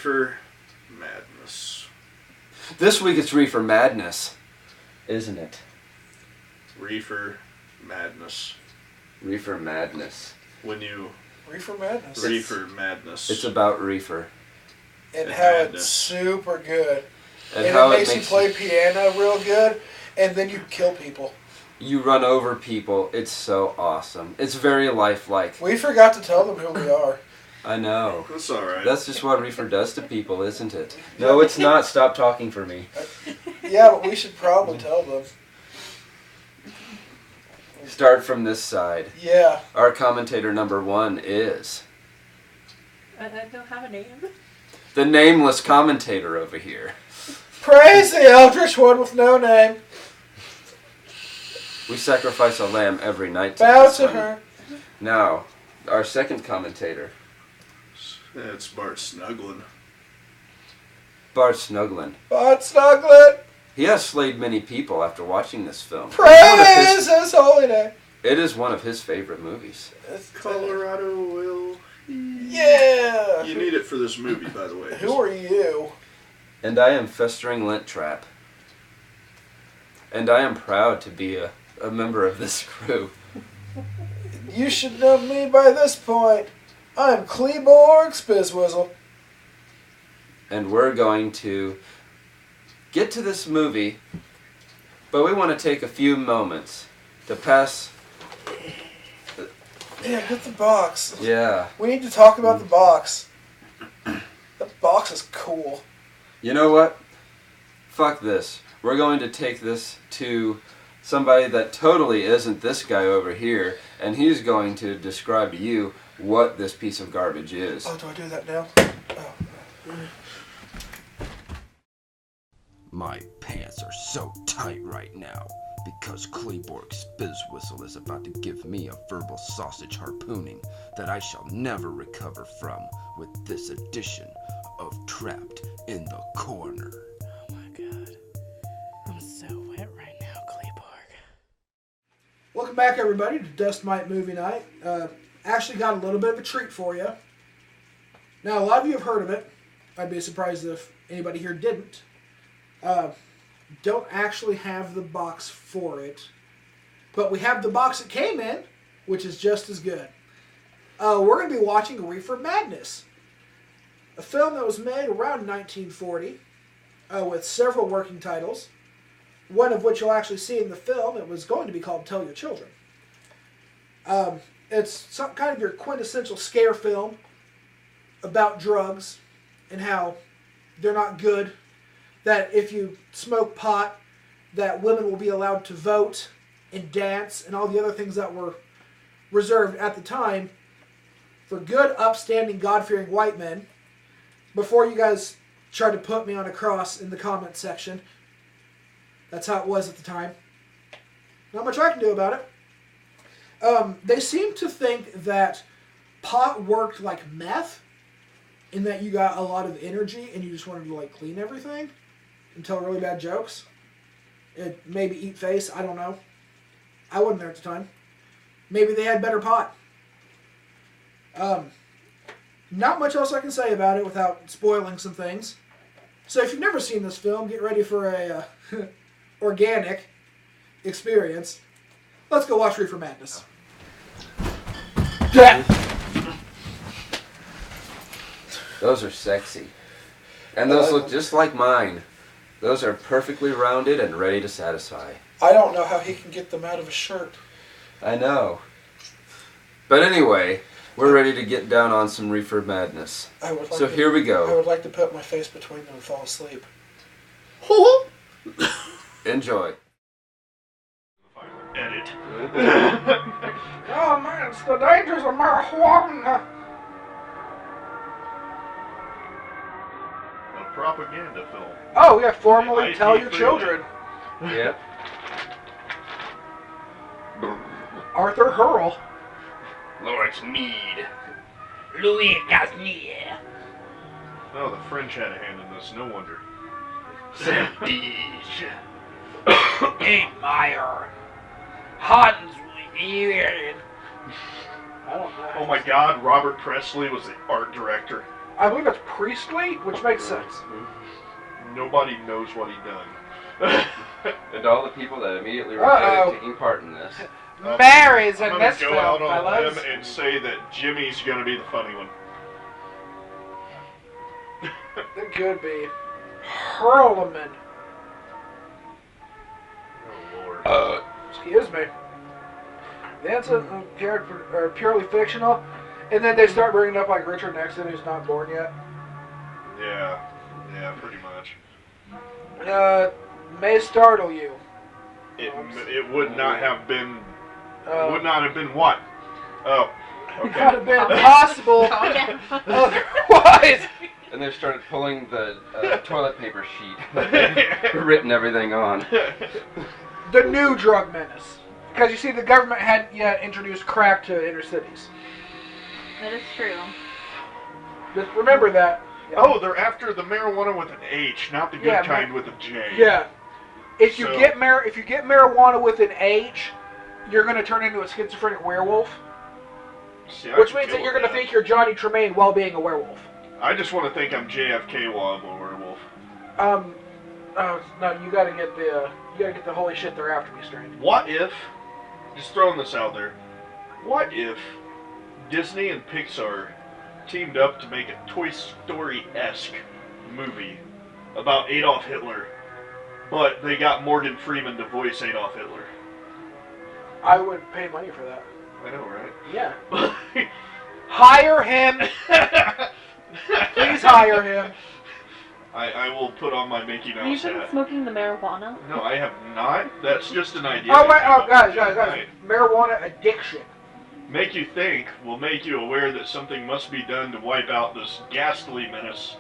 Reefer Madness. This week it's Reefer Madness, isn't it? Reefer Madness. Reefer Madness. Reefer Madness. Reefer Madness. It's about Reefer. And how it's super good. And how it makes you play piano real good, and then you kill people. You run over people. It's so awesome. It's very lifelike. We forgot to tell them who we are. I know. That's alright. That's just what Reefer does to people, isn't it? No, it's not. Stop talking for me. Yeah, but we should probably tell them. Start from this side. Yeah. Our commentator number 1 is... I don't have a name. The nameless commentator over here. Praise the Eldritch One with no name. We sacrifice a lamb every night to Bow this to one. her. Now, our second commentator. It's Bart Snuglin. Bart Snuglin. Bart Snuglin. He has slayed many people after watching this film. Praise His holy name. It is one of his favorite movies. Colorado will... Yeah. You need it for this movie, by the way. Who are you? And I am Festering Lint Trap. And I am proud to be a member of this crew. You should know me by this point. I'm Kleborg Spizzwizzle. And we're going to get to this movie, but we want to take a few moments to pass... Yeah, get the box. Yeah. We need to talk about the box. The box is cool. You know what? Fuck this. We're going to take this to somebody that totally isn't this guy over here, and he's going to describe to you what this piece of garbage is. Oh, do I do that now? Oh. My pants are so tight right now because Kleborg Spizzwhistle is about to give me a verbal sausage harpooning that I shall never recover from with this edition of Trapped in the Corner. Oh my god. I'm so wet right now, Kleborg. Welcome back, everybody, to Dustmite Movie Night. Actually got a little bit of a treat for you. Now, a lot of you have heard of it. I'd be surprised if anybody here didn't. Don't actually have the box for it, but we have the box it came in, which is just as good. We're going to be watching Reefer Madness, a film that was made around 1940 with several working titles, one of which you'll actually see in the film. It was going to be called Tell Your Children. It's some kind of your quintessential scare film about drugs and how they're not good. That if you smoke pot, that women will be allowed to vote and dance and all the other things that were reserved at the time for good, upstanding, God-fearing white men. Before you guys tried to put me on a cross in the comment section, that's how it was at the time. Not much I can do about it. They seem to think that pot worked like meth, in that you got a lot of energy and you just wanted to like clean everything and tell really bad jokes. Maybe eat face, I don't know. I wasn't there at the time. Maybe they had better pot. Not much else I can say about it without spoiling some things. So if you've never seen this film, get ready for a organic experience. Let's go watch Reefer Madness. Those are sexy. And those look just like mine. Those are perfectly rounded and ready to satisfy. I don't know how he can get them out of a shirt. I know. But anyway, we're ready to get down on some Reefer Madness. So here we go. I would like to put my face between them and fall asleep. Enjoy. Edit. Oh man, it's the dangers of marijuana. A propaganda film. Oh yeah, formally Tell Your Children. Yep. Arthur Hurl. Lawrence Mead. Louis Gasnier. Oh, the French had a hand in this, no wonder. Prestige. Meyer. Hans Weird. I don't know. Oh my god, Robert Presley was the art director. I believe it's priestly, which makes sense. Nobody knows what he done. And all the people that immediately regretted Uh-oh. taking part in this. Mary's I'm in gonna this go film, out on a fellas. limb and say that Jimmy's gonna be the funny one. It could be. Hurleman. Oh Lord. Excuse me. That's a character purely fictional, and then they start bringing up like Richard Nixon, who's not born yet. Yeah, pretty much. May startle you. It would not have been. Uh, Would not have been what? Oh. It Okay. could have been possible otherwise. And they started pulling the toilet paper sheet, written everything on. The new drug menace. Because you see, the government hadn't yet introduced crack to inner cities. That is true. Just remember that. Oh, they're after the marijuana with an H, not the good kind with a J. Yeah. If you So- get marijuana with an H, you're going to turn into a schizophrenic werewolf. See, I Which could means that deal you're with going to think you're Johnny Tremaine while being a werewolf. I just want to think I'm JFK while I'm a werewolf. No, you got to get the holy shit they're after me strain. What if, just throwing this out there, what if Disney and Pixar teamed up to make a Toy Story-esque movie about Adolf Hitler, but they got Morgan Freeman to voice Adolf Hitler? I would pay money for that. I know, right? Yeah. Hire him! Please hire him. I will put on my Mickey You've Mouse been hat. smoking the marijuana? No, I have not. That's just an idea. Oh, wait, guys. Right. Marijuana addiction. Make you think will make you aware that something must be done to wipe out this ghastly menace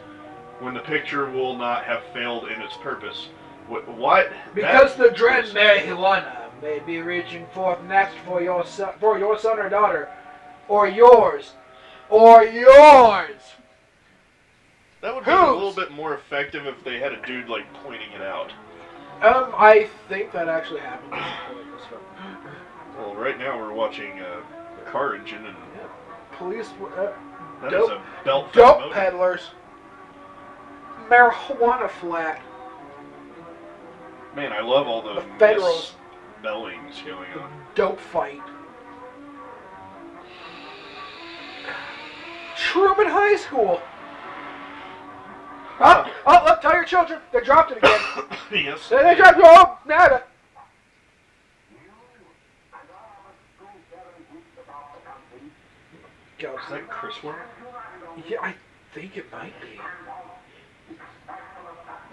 when the picture will not have failed in its purpose. What? Because the dread marijuana may be reaching forth next for your son or daughter, or yours, That would be a little bit more effective if they had a dude like pointing it out. I think that actually happened. Well, right now we're watching Car Engine, and Police, that is a belt. dope peddlers, marijuana flat. Man, I love all the The Federals. misspellings going on. Dope fight. Truman High School. Oh, look, tell your children. They dropped it again. Yes. They dropped it. Oh, nada. Go. Is that Criswell? Yeah, I think it might be.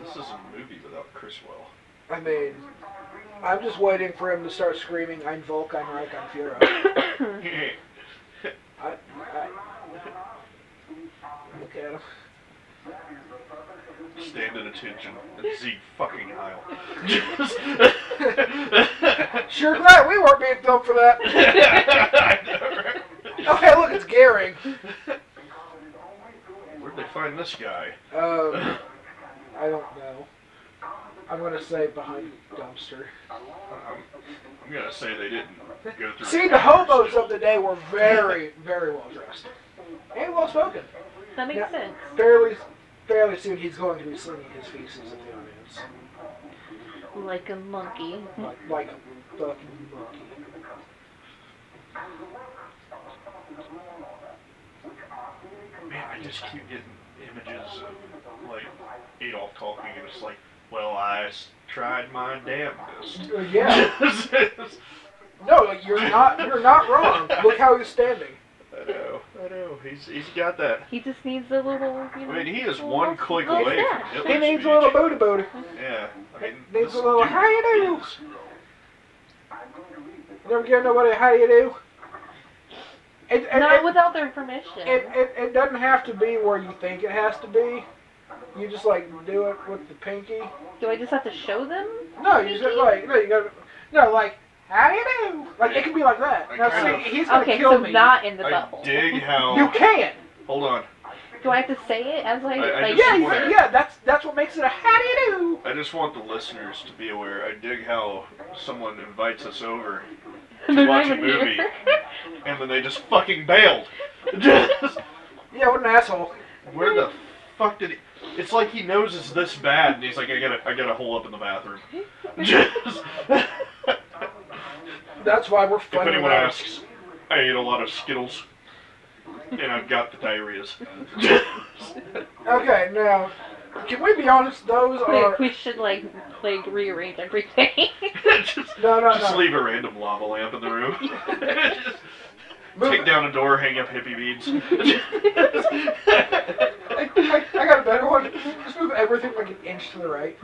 This is a movie without Criswell. I mean, I'm just waiting for him to start screaming, "Ein Volk, ein Reich, ein Führer." Look at him. Stand at attention and Zeke fucking Heil. Sure glad we weren't being filmed for that. Okay, look, it's Gehring. Where'd they find this guy? I don't know. I'm gonna say behind the dumpster. I'm gonna say they didn't go through. See, the hobos of the day were very, very well dressed and well spoken. That makes Yeah. sense. Fairly soon he's going to be slinging his feces at the audience. Like a monkey. Like a fucking monkey. Man, I just keep getting images of like Adolf talking, and it's like, well, I tried my damnedest. Yeah. No, you're not wrong. Look how he's standing. I know. He's got that. He just needs a little, I mean, he is one click like away that. from He Hitler's needs a little speech. booty. Yeah. I mean, Needs this a little dude how you do. is- Never give nobody how you do. Not without their permission. It doesn't have to be where you think it has to be. You just like do it with the pinky. Do I just have to show them? No, you just like like how you do. Like it can be like that. I Now kind see, he's gonna Okay, kill so me. not in the I butthole. dig how. You can. Hold on. Do I have to say it as I like just Yeah, wanna- yeah. That's what makes it a how do you do. I just want the listeners to be aware. I dig how someone invites us over They're to not watch a even movie, here. and then they just fucking bailed. Just- Yeah, what an asshole. Where the fuck did he? It's like he knows it's this bad, and he's like, I gotta hole up in the bathroom. Just, That's why we're if finding anyone out. asks, I ate a lot of Skittles, and I've got the diarrheas. Okay, now, can we be honest? Those are We should like rearrange everything. just no. leave a random lava lamp in the room. Just take down a door, hang up hippie beads. I got a better one. Just move everything like an inch to the right.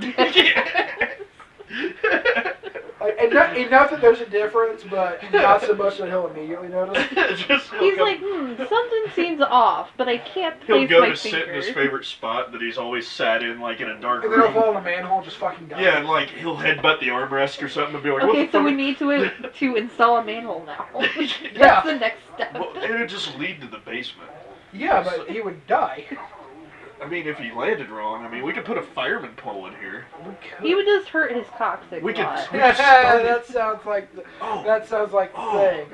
Like, enough that there's a difference, but not so much that he'll immediately notice. He's like, something seems off, but I can't place He'll go my to finger. sit in his favorite spot that he's always sat in, like in a dark And then he'll room. fall in a manhole and just fucking die. Yeah, and like he'll headbutt the armrest or something and be like, what Okay, the so fuck? we need to install a manhole now. Yeah. That's the next step. Well, it would just lead to the basement. Yeah, but he would die. I mean, if he landed wrong, I mean, we could put a fireman pole in here. He would just hurt his coccyx We a could- lot. That sounds like the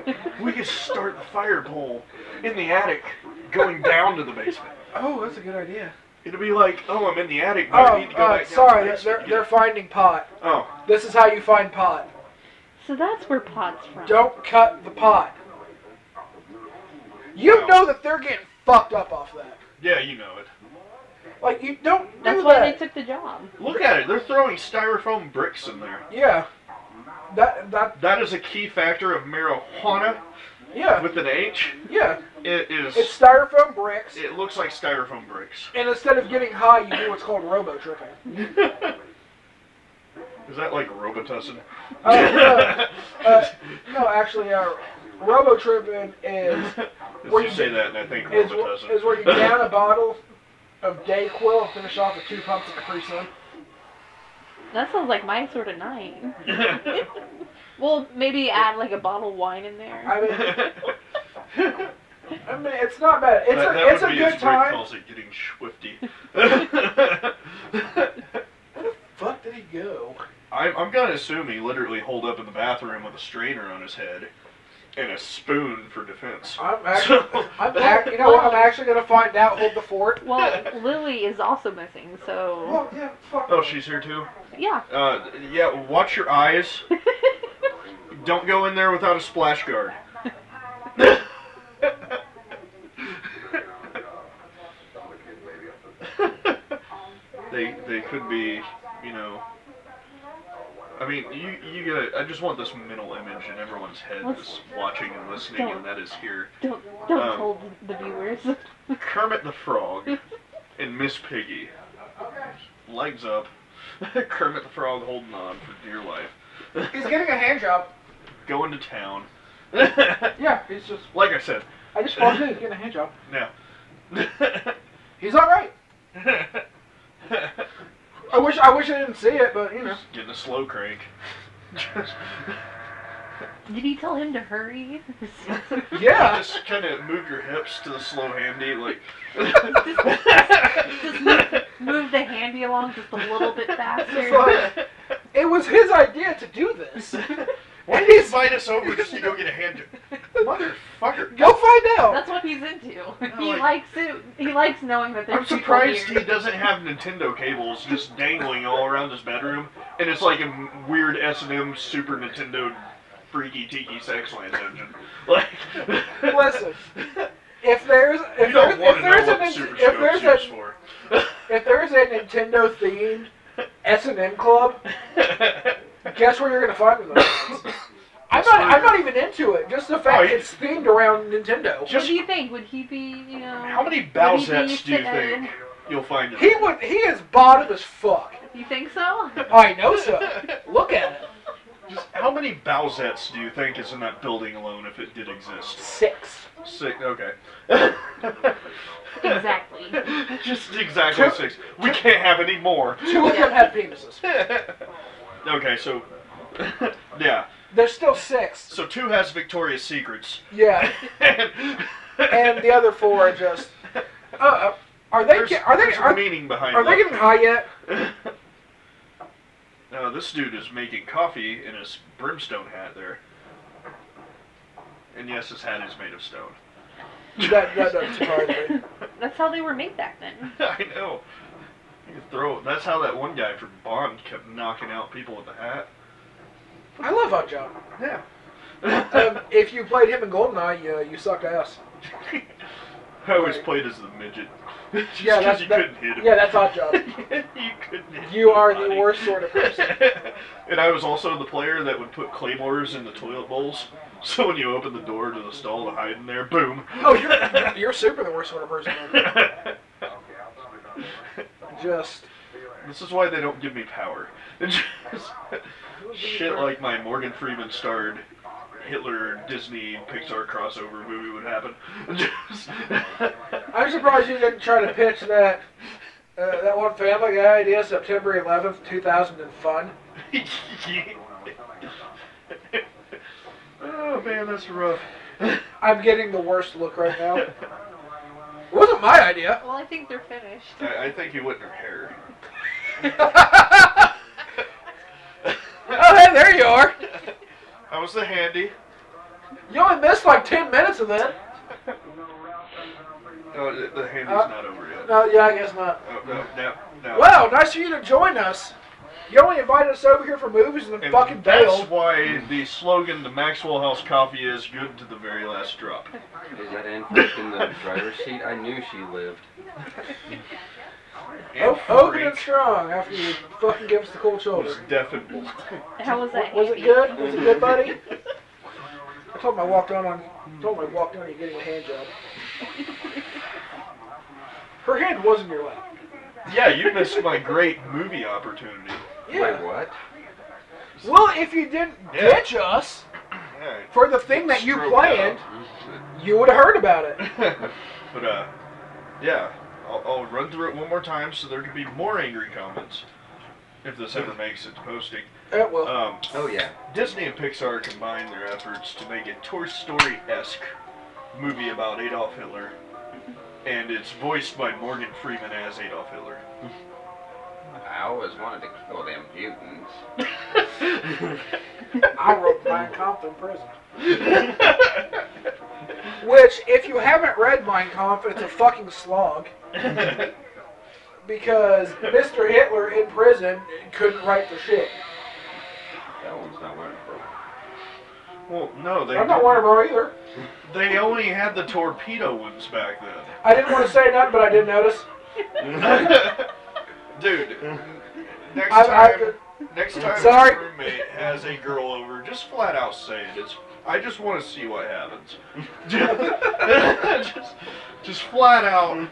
thing. We could start the fire pole in the attic, going down to the basement. Oh, that's a good idea. It'd be like, oh, I'm in the attic, but I need to go back down to sorry, the basement. they're finding pot. Oh, This is how you find pot. So that's where pot's from. Don't cut the pot. You know that they're getting fucked up off that. yeah, you know it. Like, you don't do That's why that. they took the job. Look at it. They're throwing styrofoam bricks in there. Yeah. That is a key factor of marijuana Yeah. with an H. Yeah. It is. It's styrofoam bricks, It looks like styrofoam bricks. and instead of getting high, you do what's called robo-tripping. Is that like Robitussin? No, actually, robo-tripping is You say that and I think is Robitussin. where you down a bottle of Dayquil and finish off with 2 pumps of Capri Sun. That sounds like my sort of night. Well, maybe add like a bottle of wine in there. I mean, it's not bad. It's a good Rick time. calls it getting swifty. Fuck did he go? I'm gonna assume he literally holed up in the bathroom with a strainer on his head and a spoon for defense. I'm actually gonna find out. Hold the fort. Well, Lily is also missing, so Well, yeah, fuck. Oh, she's here too? yeah. Yeah, watch your eyes. Don't go in there without a splash guard. They could be, you know. I mean, you gotta. I just want this mental image in everyone's head that's watching and listening, and that is here. Don't tell the viewers. Kermit the Frog and Miss Piggy, legs up. Kermit the Frog holding on for dear life. He's getting a hand job. Going to town. Yeah, he's just. Like I said. I just walked in. He's getting a hand job. Now. He's all right. I wish I didn't see it, but you know. Getting a slow crank. Did he tell him to hurry? Yeah. Just kind of move your hips to the slow handy, like. Just move the handy along just a little bit faster. It's like, it was his idea to do this. Why did he invite us over just to go get a hand job? Motherfucker. Go find out. That's what he's into. He like- likes it. He likes knowing that there's I'm people surprised here. he doesn't have Nintendo cables just dangling all around his bedroom, and it's like a weird S&M Super Nintendo freaky tiki Sexland engine. Like, Listen, if there's you don't want to know what the Super Scope's used for. if there's a Nintendo themed S&M club, guess where you're gonna find me those? I'm not even into it. Just the fact it's themed around Nintendo. What do you think? Would he be, you know? How many would he be Bowsettes do you sitting think in- you'll find in He is bottom as fuck. You think so? I know so. Look at it. Just how many Bowsettes do you think is in that building alone if it did exist? 6. 6, okay. Exactly. Just exactly 6. We can't have any more. 2 of them have penises. Okay, so yeah. There's still 6. So 2 has Victoria's Secrets. Yeah. And the other 4 are just. Are they there's meaning behind are they getting high yet? No, this dude is making coffee in his brimstone hat there. And yes, his hat is made of stone. That doesn't surprise me. That's how they were made back then. I know. You could throw. That's how that one guy from Bond kept knocking out people with a hat. I love Hot John. Yeah. If you played him in GoldenEye, you sucked ass. I always played as the midget. Just Yeah, because you couldn't hit him. Yeah, that's Hot John. You couldn't hit You are the nobody. worst sort of person. And I was also the player that would put claymores in the toilet bowls. So when you open the door to the stall to hide in there, boom. Oh, you're super the worst sort of person. Just This is why they don't give me power. Just shit like my Morgan Freeman starred Hitler Disney Pixar crossover movie would happen. Just I'm surprised you didn't try to pitch that one Family Guy idea, September 11th, 2000, and fun. Oh man, that's rough. I'm getting the worst look right now. It wasn't my idea. Well, I think they're finished. I think you went in her hair. Oh, hey, there you are. How was the handy? You only missed like 10 minutes of that. Oh, the handy's not over yet. No, yeah, I guess not. Oh, no. Wow, nice for you to join us. You only invited us over here for movies and then And fucking that's bailed. why the slogan, the Maxwell House Coffee, is good to the very last drop. Is that infant in the driver's seat? I knew she lived. And Open and Frank strong after you fucking give us the cold was shoulder. deaf and bull. How was that? Was it handy? good? Was it good, buddy? I told him I walked on you getting a hand job. Her hand was in your lap. Yeah, you missed my great movie opportunity. Yeah. Wait, what? Well, if you didn't Yeah. ditch us Yeah. for the thing that you Stroke planned, you would have heard about it. But, yeah. I'll run through it one more time so there can be more angry comments. If this ever makes it to posting. It will. Oh, yeah. Disney and Pixar combined their efforts to make a Toy Story-esque movie about Adolf Hitler. And it's voiced by Morgan Freeman as Adolf Hitler. I always wanted to kill them mutants. I wrote Mein Kampf in prison. Which, if you haven't read Mein Kampf, it's a fucking slog. Because Mr. Hitler in prison couldn't write for shit. That one's not wearing a bra. Well, no, I'm not wearing a bra either. they only had the torpedo ones back then. I didn't want to say nothing, but I did notice. Dude, next I- time Sorry. your roommate has a girl over, just flat out say it. I just want to see what happens. just flat out.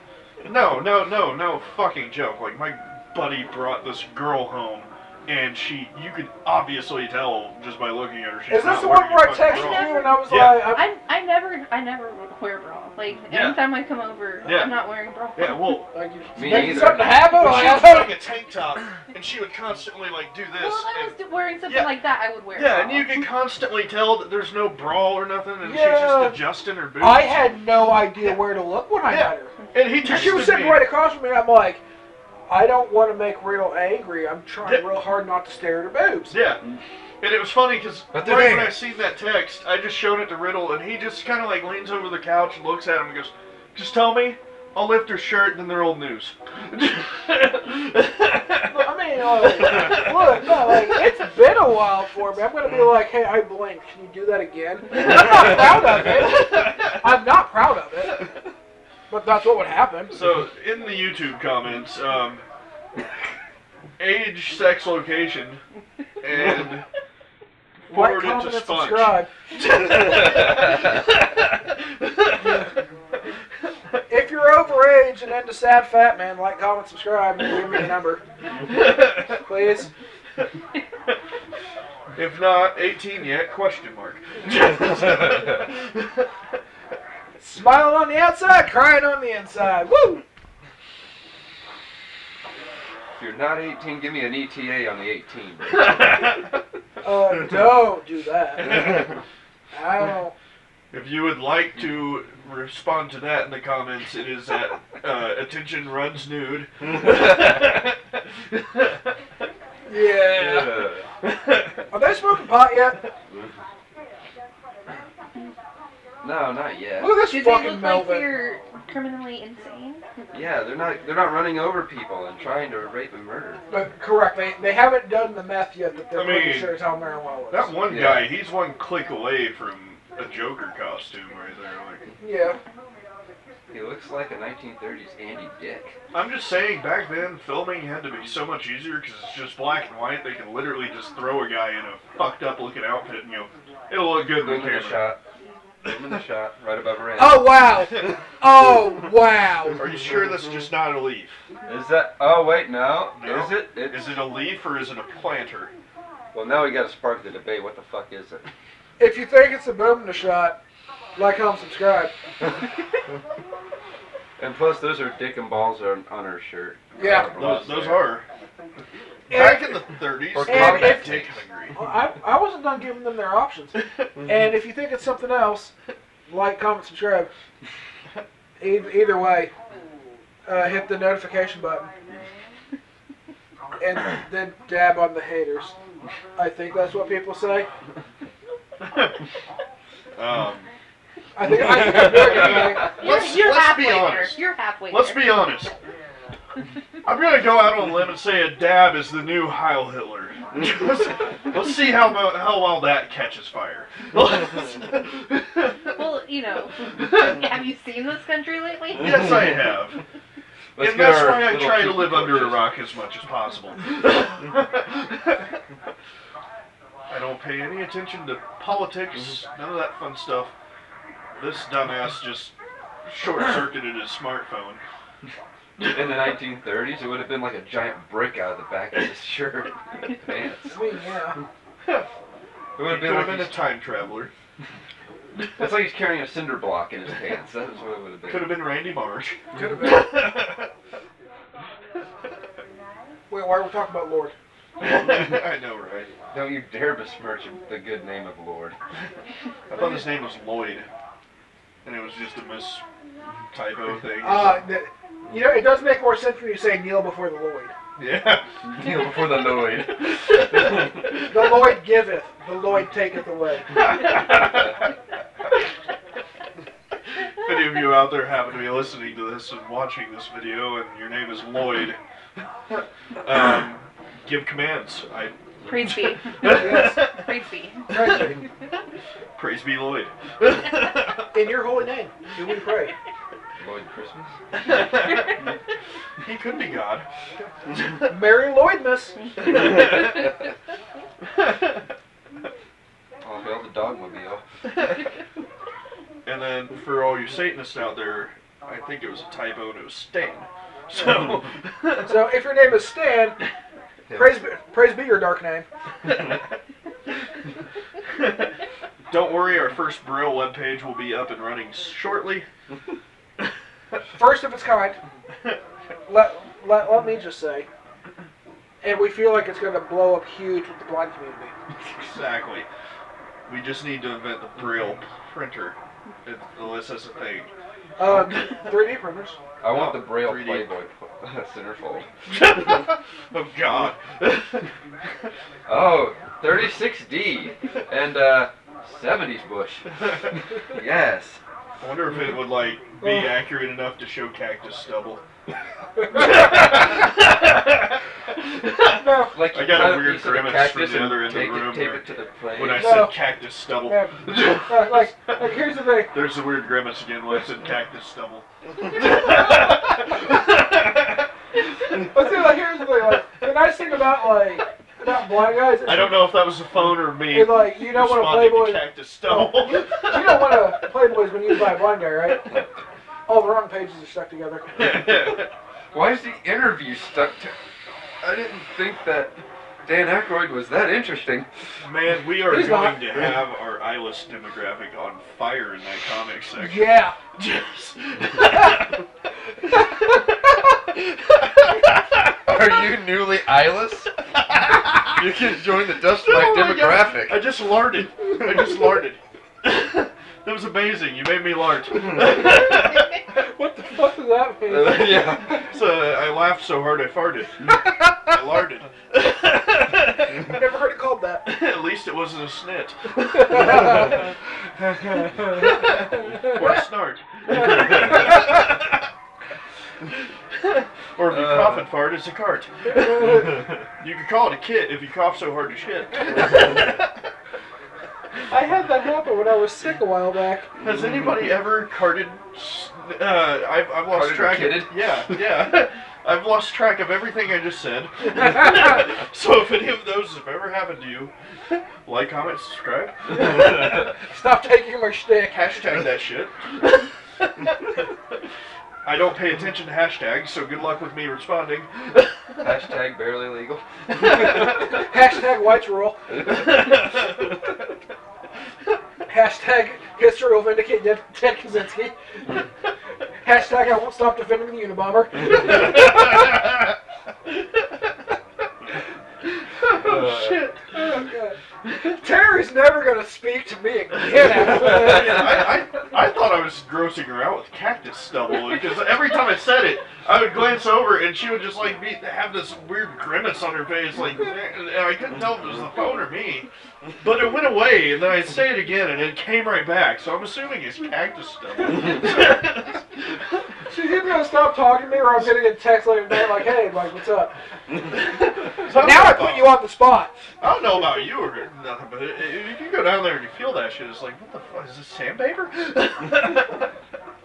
No fucking joke. Like, my buddy brought this girl home, and you could obviously tell just by looking at her. She's Is this not the one wearing where I a fucking texted bra. you and I was Yeah. like, I never wear a bra. Like, Yeah. anytime I come over, Yeah. I'm not wearing a bra. Yeah, well, Me making neither. something to happen? but she was Like, wearing a tank top, and she would constantly, like, do this. Well, if I and, was wearing something Yeah. like that, I would wear a yeah, bra. and you can constantly tell that there's no bra or nothing, and she's Yeah. just adjusting her boobs. I had no idea where to look when I Yeah. met her. And he And she was texted sitting me. right across from me, and I'm like, I don't want to make Riddle angry. I'm trying Yeah. real hard not to stare at her boobs. Yeah. And it was funny because But right they're when there. I seen that text, I just showed it to Riddle, and he just kind of like leans over the couch and looks at him and goes, "Just tell me, I'll lift her shirt, and then they're old news." I mean, look, no, like, it's been a while for me. I'm going to be like, hey, I blinked. Can you do that again? I'm not proud of it. I'm not proud of it. But that's what would happen. So in the YouTube comments, age, sex, location, and Like, forward it comment, to and Sponge. subscribe. If you're overage and into sad fat man, like, comment, subscribe, and give me a number. Please. If not 18 yet, question mark. Smiling on the outside, crying on the inside. Woo! If you're not 18, give me an ETA on the 18. Don't do that. I don't. If you would like to respond to that in the comments, it is at attention runs nude. No, not yet. Look at this Do they fucking look like Melvin. they're criminally insane? Yeah, they're not running over people and trying to rape and murder. But correct, they haven't done the meth yet that they're I mean, pretty sure is how marijuana works. That one Yeah. guy, he's one click away from a Joker costume right there. Like, Yeah. He looks like a 1930s Andy Dick. I'm just saying, back then, filming had to be so much easier because it's just black and white. They can literally just throw a guy in a fucked up looking outfit and, it'll look good in the Boom in the camera. shot. Boom in the shot, right above her head. Oh wow! Oh wow! Are you sure that's just not a leaf? Is that? Oh wait, no. No. Is it? Is it a leaf or is it a planter? Well, now we got to spark the debate. What the fuck is it? If you think it's a boom in the shot, like, comment, subscribe. And plus, those are dick and balls on her shirt. Yeah. Those are. Back in the 30s, Or they were if- dick hungry. Well, I wasn't done giving them their options. And if you think it's something else, like, comment, subscribe. Either way, hit the notification button. And then dab on the haters. I think that's what people say. I think I'm doing it. Let's You're be halfway there. honest. You're halfway Let's there. be honest. I'm gonna go out on a limb and say a dab is the new Heil Hitler. Let's see how well that catches fire. Well, have you seen this country lately? Yes, I have. Let's And get that's our why I little try to tiki live under a torches. rock as much as possible. I don't pay any attention to politics, none of that fun stuff. This dumbass just short-circuited his smartphone. In the 1930s, it would have been like a giant brick out of the back of his shirt and pants. I mean, yeah. It He would have could been have like been a time traveler. it's like he's carrying a cinder block in his pants. That is what it would have been. Could have been Randy Marsh. Could have been. Wait, why are we talking about Lord? I know, right? Don't you dare besmirch the good name of Lord. I thought his name was Lloyd, and it was just a typo thing. It does make more sense when you say kneel before the Lloyd. Yeah. Kneel before the Lloyd. The Lloyd giveth, the Lloyd taketh away. If any of you out there happen to be listening to this and watching this video, and your name is Lloyd, give commands. Praise be. Yes. Praise be. Right. Praise be Lloyd. In your holy name, do we pray. Lloyd Christmas? He could be God. Mary Lloydmas. All hail the dogmobile. And then for all you Satanists out there, I think it was a typo and it was Stan. So, So if your name is Stan, praise be your dark name. don't worry, our first Braille webpage will be up and running shortly. First of its kind. Let me just say. And we feel like it's going to blow up huge with the blind community. Exactly. We just need to invent the Braille printer. Unless that's a thing. 3D printers. I want the Braille 3D. Playboy centerfold. Oh God. Oh, 36D and 70s bush. Yes. I wonder if it would be accurate enough to show cactus stubble. No. Like you I got cut a weird piece of grimace cactus from the other and end of the room tape there. it to the plate. When I No. said cactus stubble. Yeah. Like here's the thing. There's the weird grimace again when I said cactus stubble. But see, here's the thing. The nice thing about blind guys is I don't know if that was a phone or me. is, you know what a responding to Playboy. cactus stubble. You know what a Playboy is when used by a blind guy, right? All the wrong pages are stuck together. Why is the interview stuck to... I didn't think that Dan Aykroyd was that interesting. Man, we are He's going not. to have our eyeless demographic on fire in that comic section. Yeah. Yes. Are you newly eyeless? You can join the Dustmite Oh my demographic. God. I just larded. That was amazing. You made me lard. What the fuck does that mean? Yeah. So I laughed so hard I farted. I larded. I never heard it called that. At least it wasn't a snit. Or a snort. Or if you cough and fart, it's a cart. You can call it a kit if you cough so hard to shit. I had that happen when I was sick a while back. Has anybody ever carted? I've lost Carted or track. kitted? Yeah. I've lost track of everything I just said. So if any of those have ever happened to you, like, comment, subscribe. Stop taking my shtick. Hashtag that shit. I don't pay attention to hashtags, so good luck with me responding. Hashtag barely legal. Hashtag whites rule. Hashtag history will vindicate Ted Kaczynski. Hashtag I won't stop defending the Unabomber. Oh, shit. Oh, God. Terry's never going to speak to me again. Yeah, I thought I was grossing her out with cactus stubble, because every time I said it, I would glance over and she would just like have this weird grimace on her face, like, and I couldn't tell if it was the phone or me. But it went away, and then I'd say it again, and it came right back. So I'm assuming it's cactus stubble. She's either going to stop talking to me, or I'm going to get a text later today like, hey, Mike, what's up? So now I put you on the spot. I don't know about you or nothing, but if you go down there and you feel that shit, it's like, what the fuck, is this sandpaper?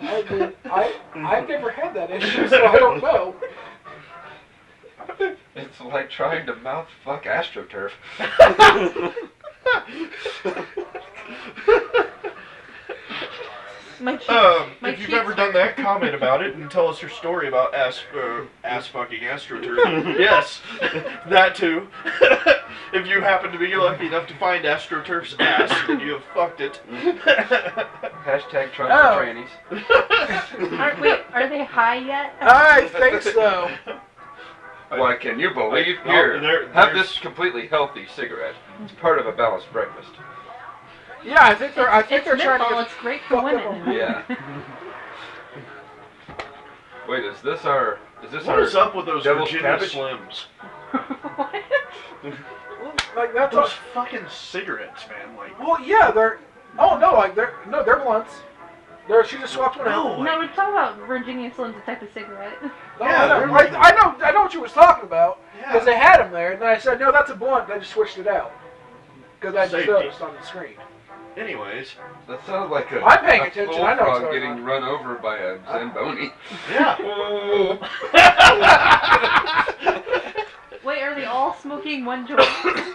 I've never had that issue, so I don't know. It's like trying to mouth fuck AstroTurf. If you've ever done that, comment about it and tell us your story about ass fucking AstroTurf. Yes, that too. If you happen to be lucky enough to find AstroTurf's ass, then you have fucked it. Hashtag trunk for trannies. Are they high yet? I think so. Why, can you believe? No, Here, have this completely healthy cigarette. It's part of a balanced breakfast. Yeah, I think they're It's trying to menthol, get it's great for fucked up women. on Yeah. Wait, is this our What is up with those devil's Virginia cabbage? Slims? What? like that's Those fucking cigarettes, man. Like, well, yeah, they're. Oh no, like they're blunts. She just swapped one out. No, we're talking about Virginia Slim's, a type of cigarette. No, Yeah, I know what you was talking about because they had them there, and then I said no, that's a blunt. And I just switched it out because I just Safety. noticed on the screen. anyways, That sounds like a I'm paying a attention, I know what's bullfrog going getting on. run over by a Zamboni. yeah. Wait, are they all smoking one joint?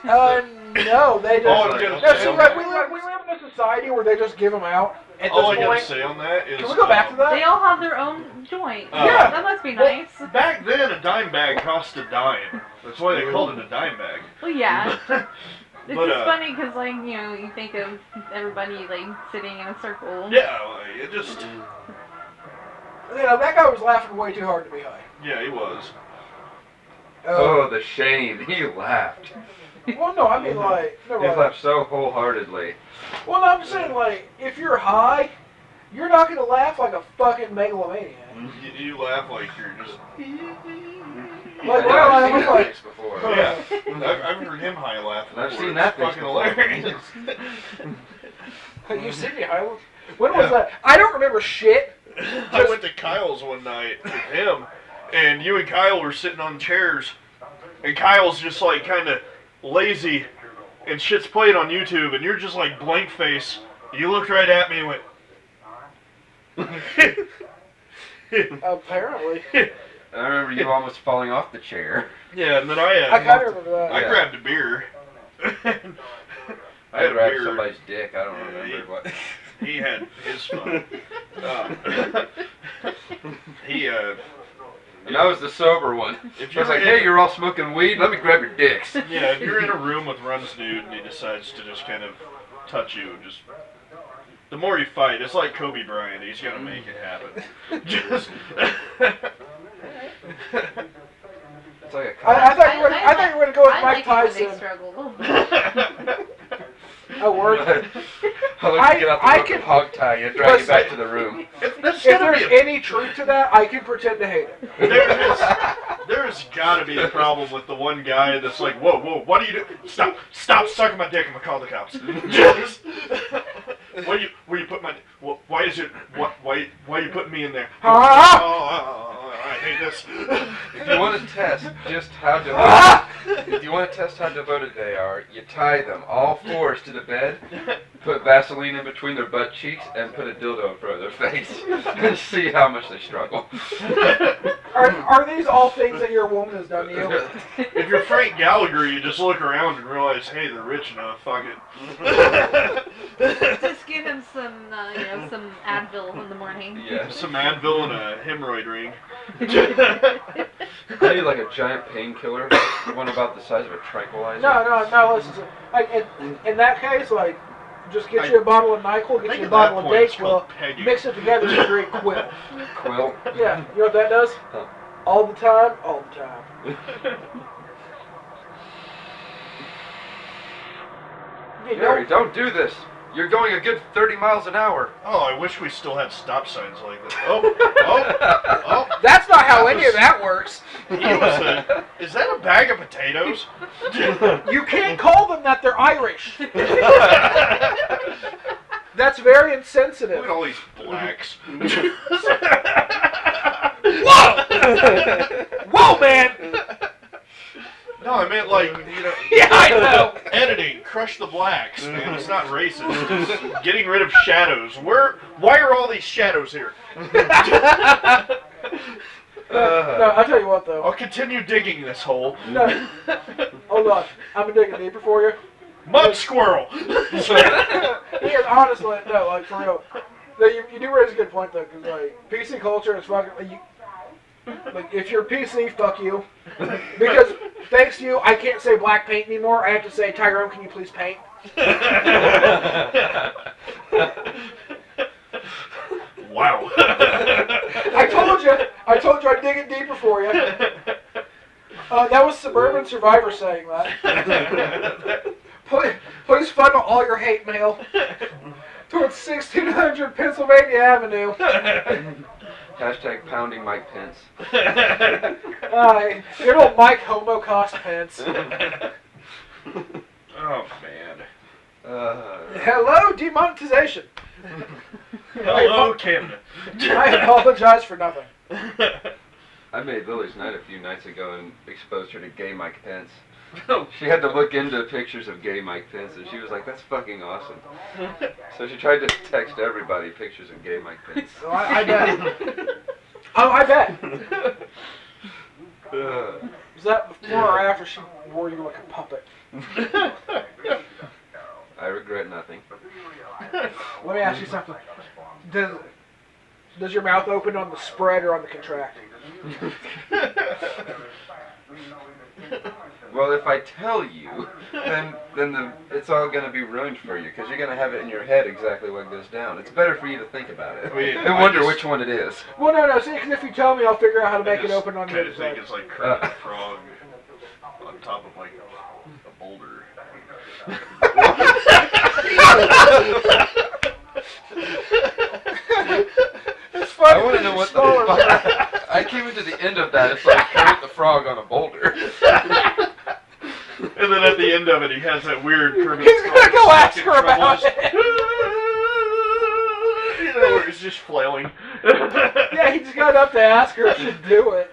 No, they just. Oh, No, see, like we live in a society where they just give them out. At All I this gotta point, say on that is, can we go back to that? They all have their own joint. Yeah. That must be Well, nice. back then, a dime bag cost a dime. That's why they called it a dime bag. Well, yeah. It's But, just funny because, like, you know, you think of everybody, like, sitting in a circle. Yeah, like, it just, Yeah, that guy was laughing way too hard to be high. yeah, he was. Oh, the shame. He laughed. Well, no, I mean like, no, He like, laughed so wholeheartedly. well, no, I'm just saying like, if you're high, you're not gonna laugh like a fucking megalomaniac. You laugh like you're just, Like, I've well, seen I'm that like, face before. yeah. I've heard him high laugh. I've before. seen that It's face fucking before. hilarious. you see me high? When was Yeah. that? I don't remember shit. I went to Kyle's one night with him, and you and Kyle were sitting on chairs, and Kyle's just like kind of lazy, and shit's playing on YouTube, and you're just like blank face. You looked right at me and went. Apparently. I remember you almost falling off the chair. Yeah, and then I kind of remember that. I Yeah. grabbed a beer. I I had a grabbed beer. somebody's dick. I don't Yeah, remember what. He had his fun. He And I was the sober one. If I was you're like, in- hey, you're all smoking weed? Let me grab your dicks. Yeah, if you're in a room with Runs Dude and he decides to just kind of touch you, just the more you fight, it's like Kobe Bryant. He's gonna make it happen. Just. It's like a I thought you were going to go with I Mike like it when they Tyson. struggle. Oh, word. I'll let you get out the I rope can- and hog tie you and drag you back to the room. If there's If gotta there's be any truth to that, I can pretend to hate it. there's gotta be a problem with the one guy that's like, whoa, what do you do? Stop sucking my dick. I'm gonna call the cops. Just, where you put my? Why is it? Why you putting me in there? I hate this. If you want to test just how devoted, they are, you tie them all fours to the bed, put Vaseline in between their butt cheeks, and put a dildo in front of their face, and see how much they struggle. Are these all things that your woman has done to you? If you're Frank Gallagher, you just look around and realize, hey, they're rich enough. Fuck it. Just give him some, some Advil in the morning. Yeah. Some Advil and a hemorrhoid ring. I need like a giant painkiller, one about the size of a tranquilizer. No. Listen, in that case, like, just get you a bottle of NyQuil, get you a bottle of Dayquil, mix it together and create Quill. Quill? Yeah, you know what that does? Huh. All the time. Gary, don't do this. You're going a good 30 miles an hour. Oh, I wish we still had stop signs like that. Oh. That's not how any of that works. Is that a bag of potatoes? You can't call them that, they're Irish. That's very insensitive. Look at all these blacks. Whoa! Whoa, man! No, I meant like, Yeah, I know. editing, crush the blacks, man. It's not racist. It's getting rid of shadows. Why are all these shadows here? No, I'll tell you what, though. I'll continue digging this hole. No. Hold on. I'm gonna dig it deeper for you. Mud squirrel! Here, honestly, no, like, for real. No, you do raise a good point, though, because, like, PC culture is fucking, like, if you're PC, fuck you. Because, thanks to you, I can't say black paint anymore. I have to say, Tyrone, can you please paint? Wow. I told you I'd dig it deeper for you. That was Suburban Survivor saying that. Please funnel all your hate mail towards 1600 Pennsylvania Avenue. Hashtag pounding Mike Pence. Good old Mike Homo Cost Pence. Oh, man. Hello, demonetization. Hello, Camden. I apologize for nothing. I made Lily's night a few nights ago and exposed her to gay Mike Pence. She had to look into pictures of gay Mike Pence, and she was like, that's fucking awesome. So she tried to text everybody pictures of gay Mike Pence. So I bet. Oh, I bet. Was that before or after she wore you like a puppet? I regret nothing. Let me ask you something. Does your mouth open on the spread or on the contract? Well, if I tell you, then it's all going to be ruined for you, because you're going to have it in your head exactly what goes down. It's better for you to think about it and wonder which one it is. Well, no, see, because if you tell me, I'll figure out how to make it open on the other I think side. it's like Kermit the Frog on top of like a boulder. It's funny. I want to know what the fuck. I came into the end of that. It's like Kermit the Frog on a boulder. And then at the end of it, he has that weird Kermit. He's gonna go ask her about it. You know, where he's just flailing. Yeah, he just got up to ask her if she'd do it.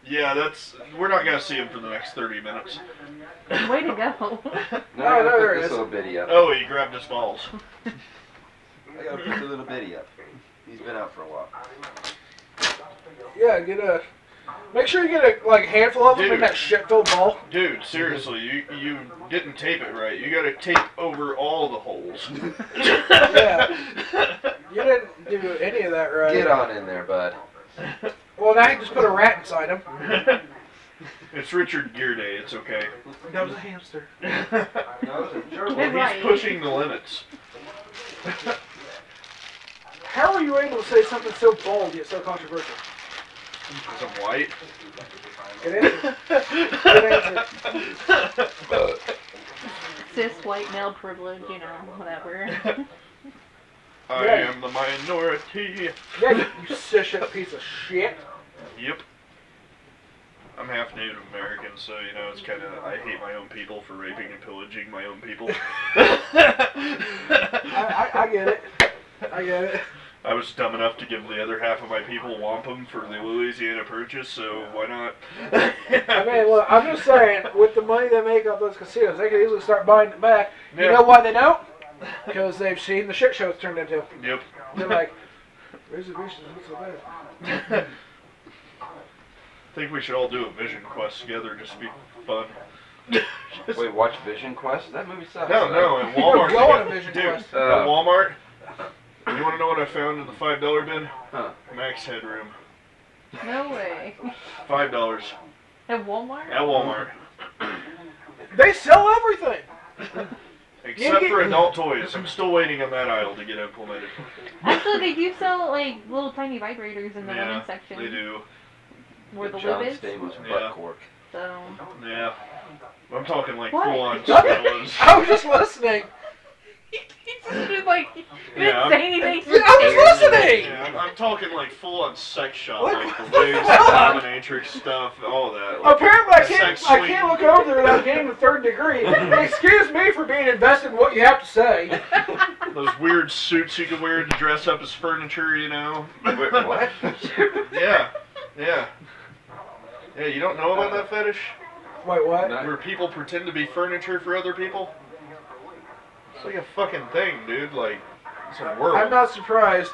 Yeah, we're not gonna see him for the next 30 minutes. Way to go. Now No, I gotta there put it this is. little bitty up. Oh, he grabbed his balls. I gotta put the little bitty up. He's been out for a while. Yeah, make sure you get a handful of them in Dude. that shit-filled ball. Dude, seriously, you didn't tape it right. You gotta tape over all the holes. Yeah. You didn't do any of that right. Get on in there, bud. Well, now you just put a rat inside him. It's Richard Gere Day, it's okay. That was a hamster. Well, he's pushing the limits. How are you able to say something so bold yet so controversial? Because I'm white. Good answer. Good answer. cis white male privilege, you know, whatever. I am the minority. Yeah, you cis-shit piece of shit. Yep. I'm half Native American, so, you know, it's kind of, I hate my own people for raping and pillaging my own people. I get it. I get it. I was dumb enough to give the other half of my people wampum for the Louisiana Purchase, so why not? I mean, look, I'm just saying, with the money they make off those casinos, they could easily start buying it back. Yeah. You know why they don't? Because they've seen the shit show it's turned into. Yep. They're like, reservations, what's so bad? I think we should all do a Vision Quest together, just to be fun. Wait, watch Vision Quest? That movie sucks. No, at Walmart. Go on a Vision Dude, Quest. at Walmart, you want to know what I found in the $5 bin? Huh. Max headroom. No way. $5. At Walmart? At Walmart. They sell everything. Except for adult toys. I'm still waiting on that aisle to get implemented. Actually, they do sell, like, little tiny vibrators in the Yeah, women's section. they do. Where the John lube is. Stamos Yeah. butt cork. So. Yeah. I'm talking like What? full-on squills. I was just listening. He just like, he Yeah, didn't say anything. I was listening. Yeah, I'm talking like full-on sex shop, What like the the wigs, the fuck? dominatrix stuff, all that. Like, Apparently, I sex can't look over there without getting the third degree. Excuse me for being invested in what you have to say. those weird suits you can wear to dress up as furniture, you know? Wait, what? Yeah, yeah. Yeah, you don't know about that fetish? Wait, what? No. Where people pretend to be furniture for other people? It's like a fucking thing, dude. Like, it's a world. I'm not surprised.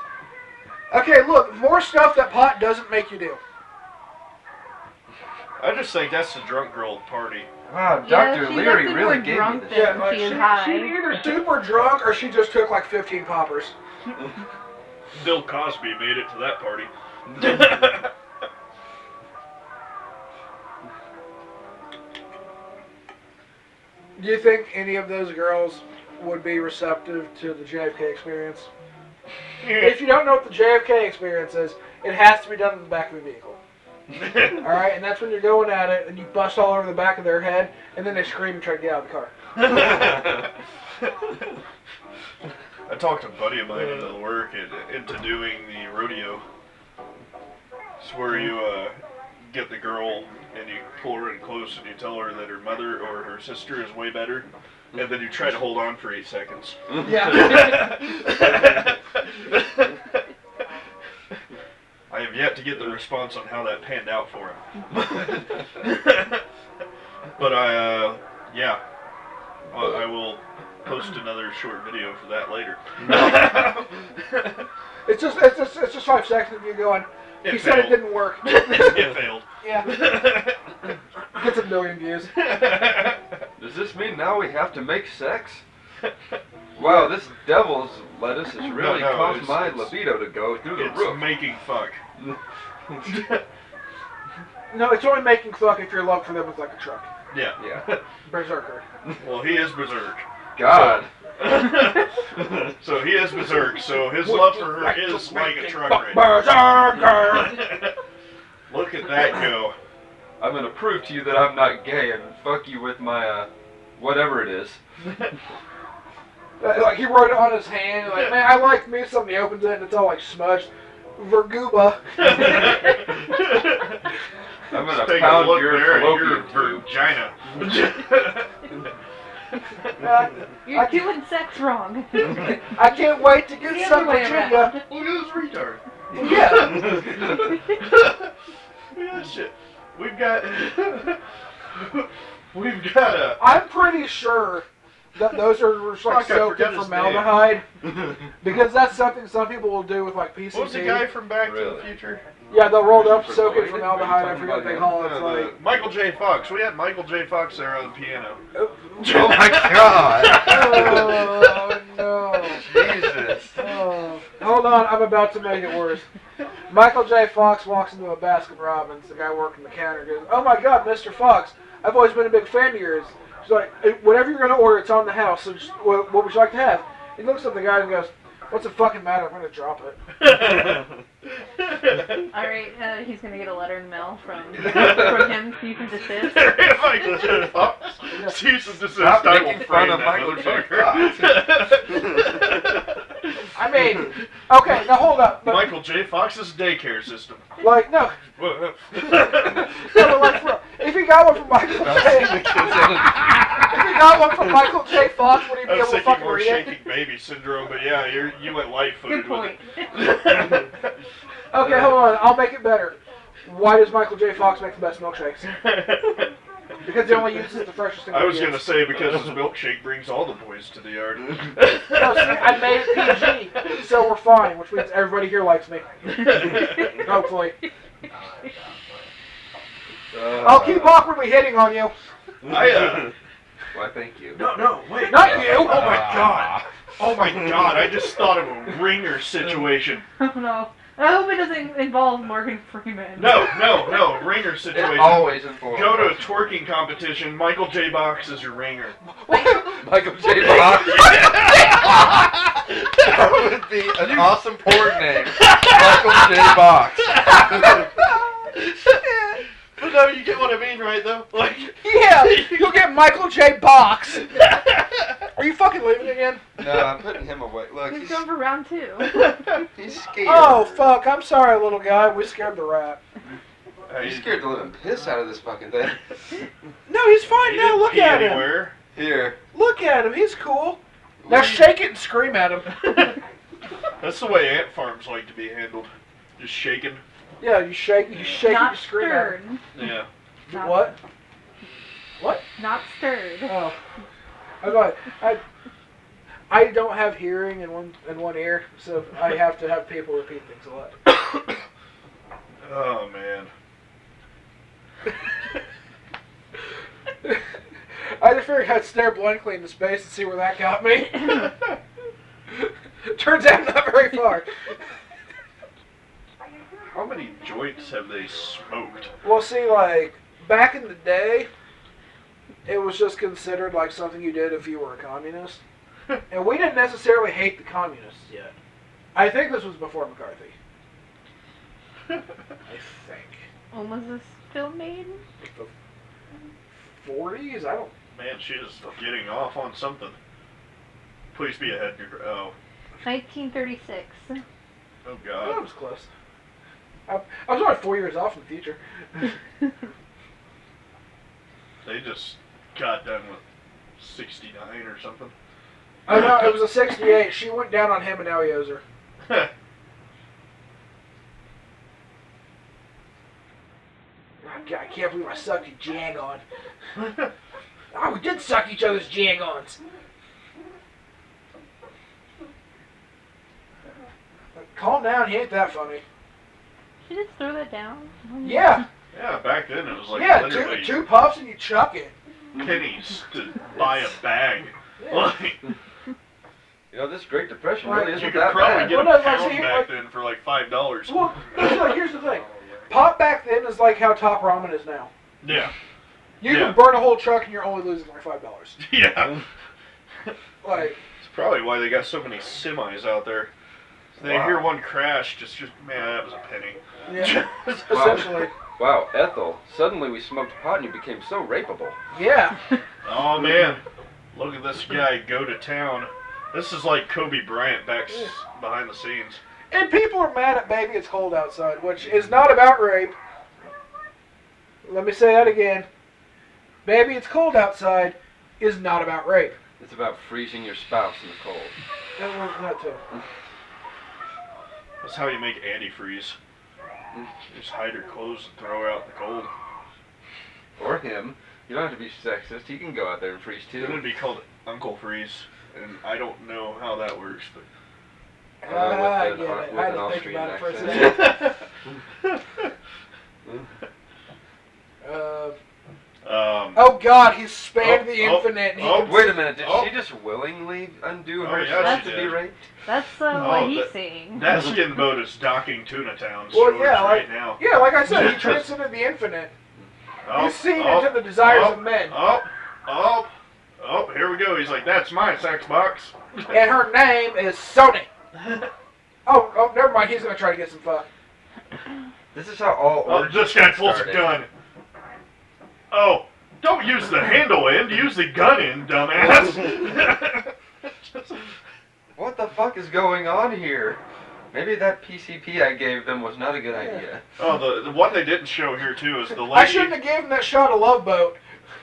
Okay, look, more stuff that pot doesn't make you do. I just think that's the drunk girl party. Wow, Yeah, Dr. she's Leary acting really more gave me drunk this. than Yeah, like she is she's high. either super drunk or she just took like 15 poppers. Bill Cosby made it to that party. Do you think any of those girls would be receptive to the JFK experience? If you don't know what the JFK experience is, it has to be done in the back of the vehicle. Alright, and that's when you're going at it and you bust all over the back of their head and then they scream and try to get out of the car. I talked to a buddy of mine into work into doing the rodeo. It's where you get the girl and you pull her in close and you tell her that her mother or her sister is way better, and then you try to hold on for 8 seconds. Yeah. I have yet to get the response on how that panned out for him. But yeah, I will post another short video for that later. It's just 5 seconds of you going, he It said it failed. didn't work. It failed. Yeah. Gets a million views. Does this mean now we have to make sex? Wow, this devil's lettuce has really No, caused my it's- libido to go through the It's roof. making fuck. No, it's only making fuck if your love for them is like a truck. Yeah. Yeah. Berserker. Well, he is berserk. God. So he is berserk. So his love for her is like a truck right now. Berserker! Look at that go. I'm gonna prove to you that I'm not gay and fuck you with my, whatever it is. Like he wrote it on his hand, like, man, I like me something. He opens it and it's all like smudged. Verguba. I'm gonna Take a pound look your there at your fallopian tube. vagina. You're doing sex wrong. I can't wait to get The some other way Virginia. around. Look at this retard. Yeah. Look at this shit. We've got a. I'm pretty sure that those are just like Fuck, I soaked in forgot his formaldehyde. Because that's something some people will do with like PCT. What was the guy from Back to Really? the Future? Yeah, they'll roll it up, For soak it in Lloyd? formaldehyde. I Are you forget what they talking call it. It's like, Michael J. Fox. We had Michael J. Fox there on the piano. Oh my god! oh no. Jesus. Oh. Hold on, I'm about to make it worse. Michael J. Fox walks into a Baskin Robbins. The guy working the counter goes, "Oh my God, Mr. Fox, I've always been a big fan of yours." She's like, "Whatever you're gonna order, it's on the house. So just, what would you like to have?" He looks at the guy and goes, What's the fucking matter? I'm gonna drop it. Alright, he's gonna get a letter in the mail from him, cease and desist. Michael J. Fox. Cease and desist. Stop I will making frame fun of that Michael J. motherfucker. I mean, okay, now hold up. But, Michael J. Fox's daycare system. like, no. No, but like, if he got one from Michael J. If he got one from Michael J. Fox, would he be I was able to thinking fucking more read it? shaking baby syndrome, but yeah, you went light-footed Good point. with it. Okay, hold on. I'll make it better. Why does Michael J. Fox make the best milkshakes? Because he only uses the freshest I was ingredients. gonna say because his milkshake brings all the boys to the yard. No, see, I made it PG, so we're fine, which means everybody here likes me. Hopefully. I'll keep awkwardly hitting on you. Why, thank you. No, wait. Not you! Oh my god. Oh my god, I just thought of a ringer situation. Oh no. I hope it doesn't involve Morgan Freeman. No, ringer situation. It always involves. Go to a twerking competition, Michael J. Box is your ringer. Michael J. Fox. That would be an awesome porn name. Michael J. Box. But no, you get what I mean, right, though? Like, Yeah, you'll get Michael J. Box. Are you fucking leaving again? No, I'm putting him away. Look, He's going for round 2. he's scared. Oh, fuck. I'm sorry, little guy. We scared the rat. He's scared the living piss out of this fucking thing. No, he's fine he now. didn't Look pee at him. anywhere. Here. Look at him. He's cool. Now shake it and scream at him. That's the way ant farms like to be handled. Just shaking. Yeah, you shake it, you Not scream at stirred. him. Yeah. Not- What? What? Not stirred. Oh. I don't have hearing in one ear, so I have to have people repeat things a lot. Oh, man. I just figured I'd stare blankly into space and see where that got me. Turns out not very far. How many joints have they smoked? Well, see, like, back in the day, it was just considered like something you did if you were a communist. And we didn't necessarily hate the communists yet. I think this was before McCarthy. I think. When was this film made? The 40s? I don't... Man, she is getting off on something. Please be ahead. Oh. 1936. Oh, That God. was close. I was only 4 years off in the future. They just got done with 69 or something. Oh no, it was a 68. She went down on him and now he owes her. God, I can't believe I sucked your jag-on. Oh, we did suck each other's jag-ons. Calm down, he ain't that funny. She just threw that down. Yeah, Yeah, back then it was like yeah, literally two puffs and you chuck it. pennies to buy a bag. Yeah. Like, You know, this Great Depression Right, really you isn't could that probably bad. get Well, a no, like, pound see, back like- then for like $5. Well, here's the thing. Pop back then is like how top ramen is now. Yeah. You Yeah. can burn a whole truck and you're only losing like $5. Yeah. Like, It's probably why they got so many semis out there. They Wow. hear one crash, just man, that was a penny. yeah, Wow. essentially. Wow, Ethel, suddenly we smoked pot and you became so rapeable. Yeah. Oh man, look at this guy go to town. This is like Kobe Bryant behind the scenes. And people are mad at Baby It's Cold Outside, which is not about rape. Let me say that again. Baby It's Cold Outside is not about rape. It's about freezing your spouse in the cold. That too. That's how you make antifreeze. Just hide her clothes and throw her out in the cold. Or him. You don't have to be sexist. He can go out there and freeze It would too. be called Uncle Freeze, and I don't know how that works, but. I With get an- it. with I had an to think Austrian about it for a accent. second. Um, Oh God, he's spanned the Oh, infinite. And he oh, can Wait a minute, did Oh. she just willingly undo Oh, herself yeah, she to be did. raped? That's Oh, what he's that- seeing. that skin boat is docking Tuna Town Well, shores yeah, right now. Yeah, like I said, he transcended the infinite. Oh, He's seen oh, into the desires oh, of men. Oh, here we go. He's like, that's my sex box. And her name is Sony. Oh, never mind. He's gonna try to get some fuck. This is how all origins This guy pulls a started. gun. Oh, don't use the handle end, use the gun end, dumbass. What the fuck is going on here? Maybe that PCP I gave them was not a good idea. Oh, the one they didn't show here too is the lady. I shouldn't have given him that shot of Love Boat.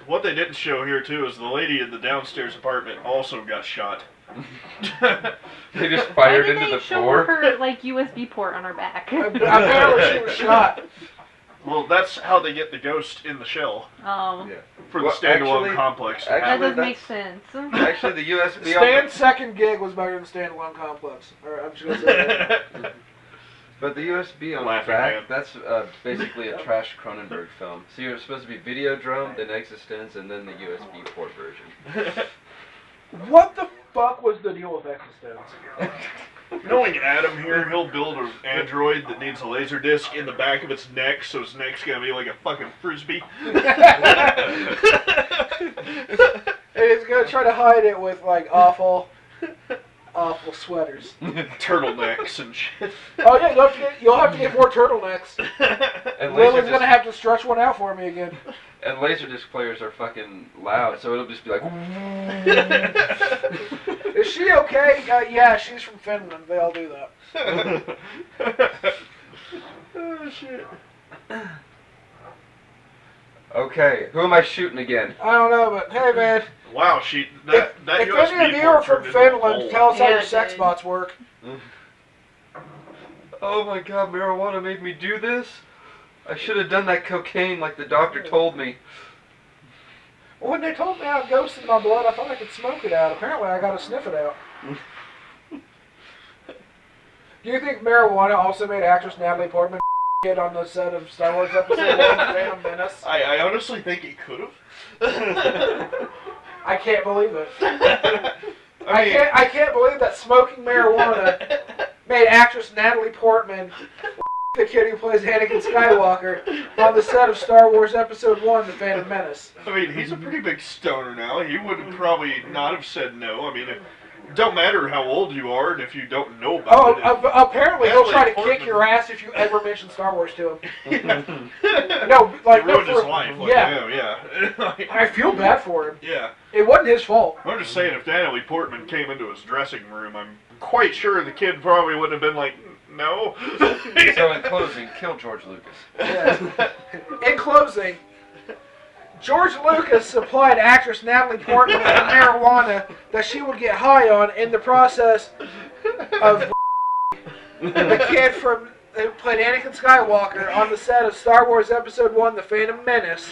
What they didn't show here too is the lady in the downstairs apartment also got shot. They just Why fired did into they the show floor. her like USB port on her back? Apparently she was shot. Well, that's how they get the ghost in the shell Oh, Yeah. for the Well, standalone actually- complex. that actually, does make sense. Actually, the USB. Stan's second gig was better than Standalone Complex. Alright, I'm just gonna say that. But the USB on the Laughing back, man. that's basically a trash Cronenberg film. So you're supposed to be Videodrome, then Existence, and then the USB port version. What the fuck was the deal with Existence? Knowing Adam here, he'll build an android that needs a laser disc in the back of its neck, so its neck's gonna be like a fucking frisbee. And he's gonna try to hide it with like awful sweaters. Turtlenecks and shit. Oh yeah, you'll have to get more turtlenecks. And Lily's Laserdisc, gonna have to stretch one out for me again. and Laserdisc players are fucking loud, so it'll just be like. Is she okay? Yeah, she's from Finland. They all do that. Oh shit. Okay, who am I shooting again? I don't know, but hey man, Wow, that if USB any of you port are from turned into a Finland, hole. tell us how Yeah, your it sex did. bots work. Oh my god, marijuana made me do this? I should have done that cocaine like the doctor told me. Well, when they told me I had ghosts in my blood, I thought I could smoke it out. Apparently, I gotta sniff it out. Do you think marijuana also made actress Natalie Portman kid on the set of Star Wars Episode 1, Phantom Menace? I honestly think it could have. I can't believe it. I mean, I can't believe that smoking marijuana made actress Natalie Portman the kid who plays Anakin Skywalker on the set of Star Wars Episode 1, The Phantom Menace. I mean, he's a pretty big stoner now. He would probably not have said no. I mean, it don't matter how old you are, and if you don't know Oh, about it. apparently he'll Natalie try to Portman. kick your ass if you ever mention Star Wars to him. It No, like ruined no, his for- life. Like, yeah. yeah. I feel bad for him. Yeah. It wasn't his fault. I'm just saying, if Natalie Portman came into his dressing room, I'm quite sure the kid probably wouldn't have been like, no. So in closing, kill George Lucas. Yeah. In closing, George Lucas supplied actress Natalie Portman with marijuana that she would get high on in the process of the kid from who played Anakin Skywalker on the set of Star Wars Episode 1, The Phantom Menace.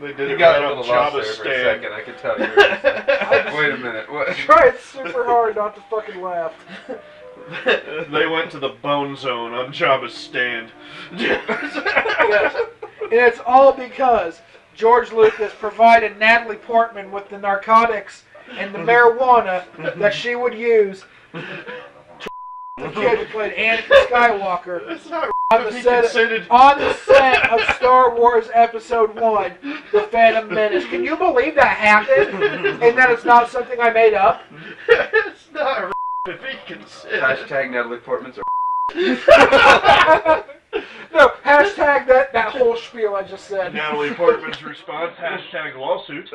They did You it got right a on little lost Jabba's there for a stand. second, I could tell you were just... Wait a minute, what? Tried super hard not to fucking laugh. They went to the bone zone on Jabba's stand. Yes. And it's all because George Lucas provided Natalie Portman with the narcotics and the marijuana that she would use to the kid who played Anakin Skywalker That's not on if the he set consented. of Star Wars Episode 1, The Phantom Menace. Can you believe that happened? And that it's not something I made up? It's not if he consented. Hashtag Natalie Portman's a No, hashtag that whole spiel I just said. Natalie Portman's response, hashtag lawsuit.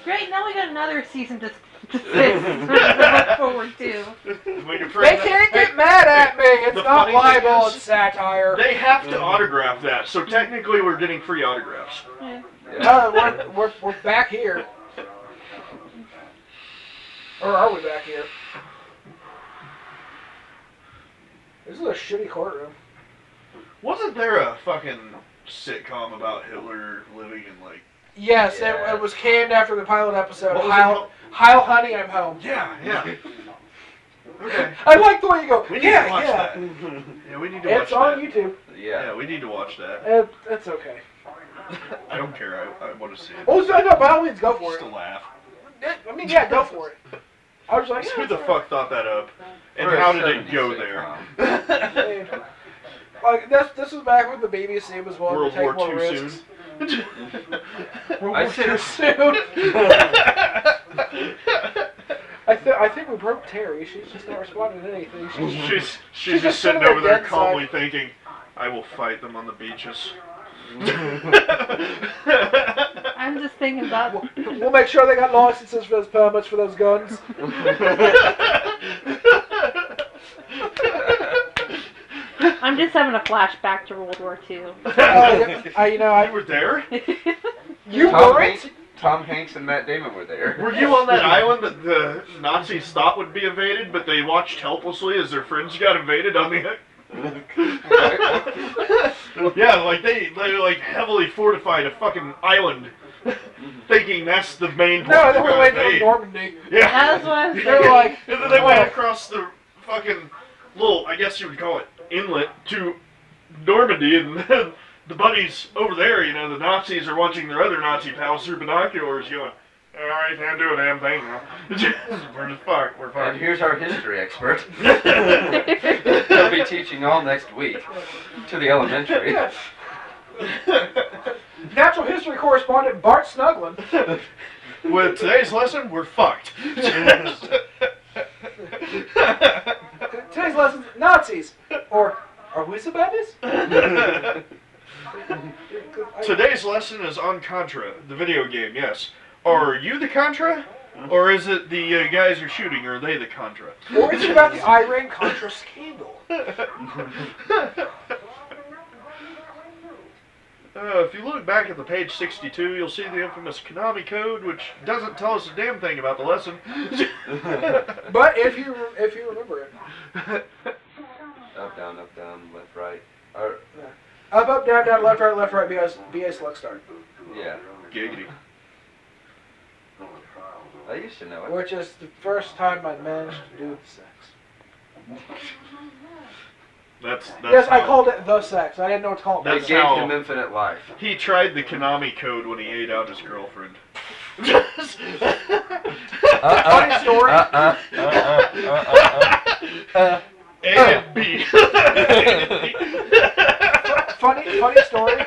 Great, now we got another season to look forward to. We can They can't get mad at me. It's The not funny thing libel, is- it's satire. They have to autograph that, so technically we're getting free autographs. We're back here. Or are we back here? This is a shitty courtroom. Wasn't there a fucking sitcom about Hitler living in like... Yes, Yeah. it was canned after the pilot episode. What was it Heil, called? Heil, honey, I'm home. Yeah. Okay. I like the way you go. We need yeah, to watch yeah. that. Yeah, we need to watch It's on that. YouTube. Yeah, we need to watch that. It's okay. I don't care. I want to see it. Oh, no, by all means, go for Just it. to laugh. I mean, yeah, go for it. I was like, Who the fuck thought that up? And For a how did it 70s go sitcom. there? Like this was back when the BBC was willing World to take War more II risks. soon. World I War said II it soon. I think we broke Terry. She's just not responding to anything. She's just sitting over there calmly thinking, I will fight them on the beaches. I'm just thinking about. We'll make sure they got licenses for those permits for those guns. I'm just having a flashback to World War II. You were there? You Tom weren't? Hanks, Tom Hanks and Matt Damon were there. Were you on that island that the Nazis thought would be invaded, but they watched helplessly as their friends got invaded on the... Yeah, like they like heavily fortified a fucking island, thinking that's the main point. No, they were landing in Normandy. Yeah. That's what I'm They're like... And then they went across the fucking little, I guess you would call it, inlet to Normandy, and then the buddies over there, you know, the Nazis are watching their other Nazi pals through binoculars going, alright, can't do a damn thing now. We're just fucked, we're And fucked. here's our history expert. He'll be teaching all next week to the elementary. Yeah. Natural history correspondent Bart Snuglin. With today's lesson, we're fucked. Today's lesson, Nazis. Or, are we so bad at this? Today's lesson is on Contra, the video game, yes. Are you the Contra? Or is it the guys you're shooting, or are they the Contra? Or is it about the Iran-Contra scandal? If you look back at the page 62, you'll see the infamous Konami code, which doesn't tell us a damn thing about the lesson. But if you remember it. Up, down, left, right. Or, Up, down, left, right, BA select start. yeah. Giggity. I used to know it. Which is the first time I managed to do the sex. That's Yes, I how- called it the sex. I didn't know what to call it. They That's gave how- him infinite life. He tried the Konami code when he ate out his girlfriend. Funny story. A and B. Funny story.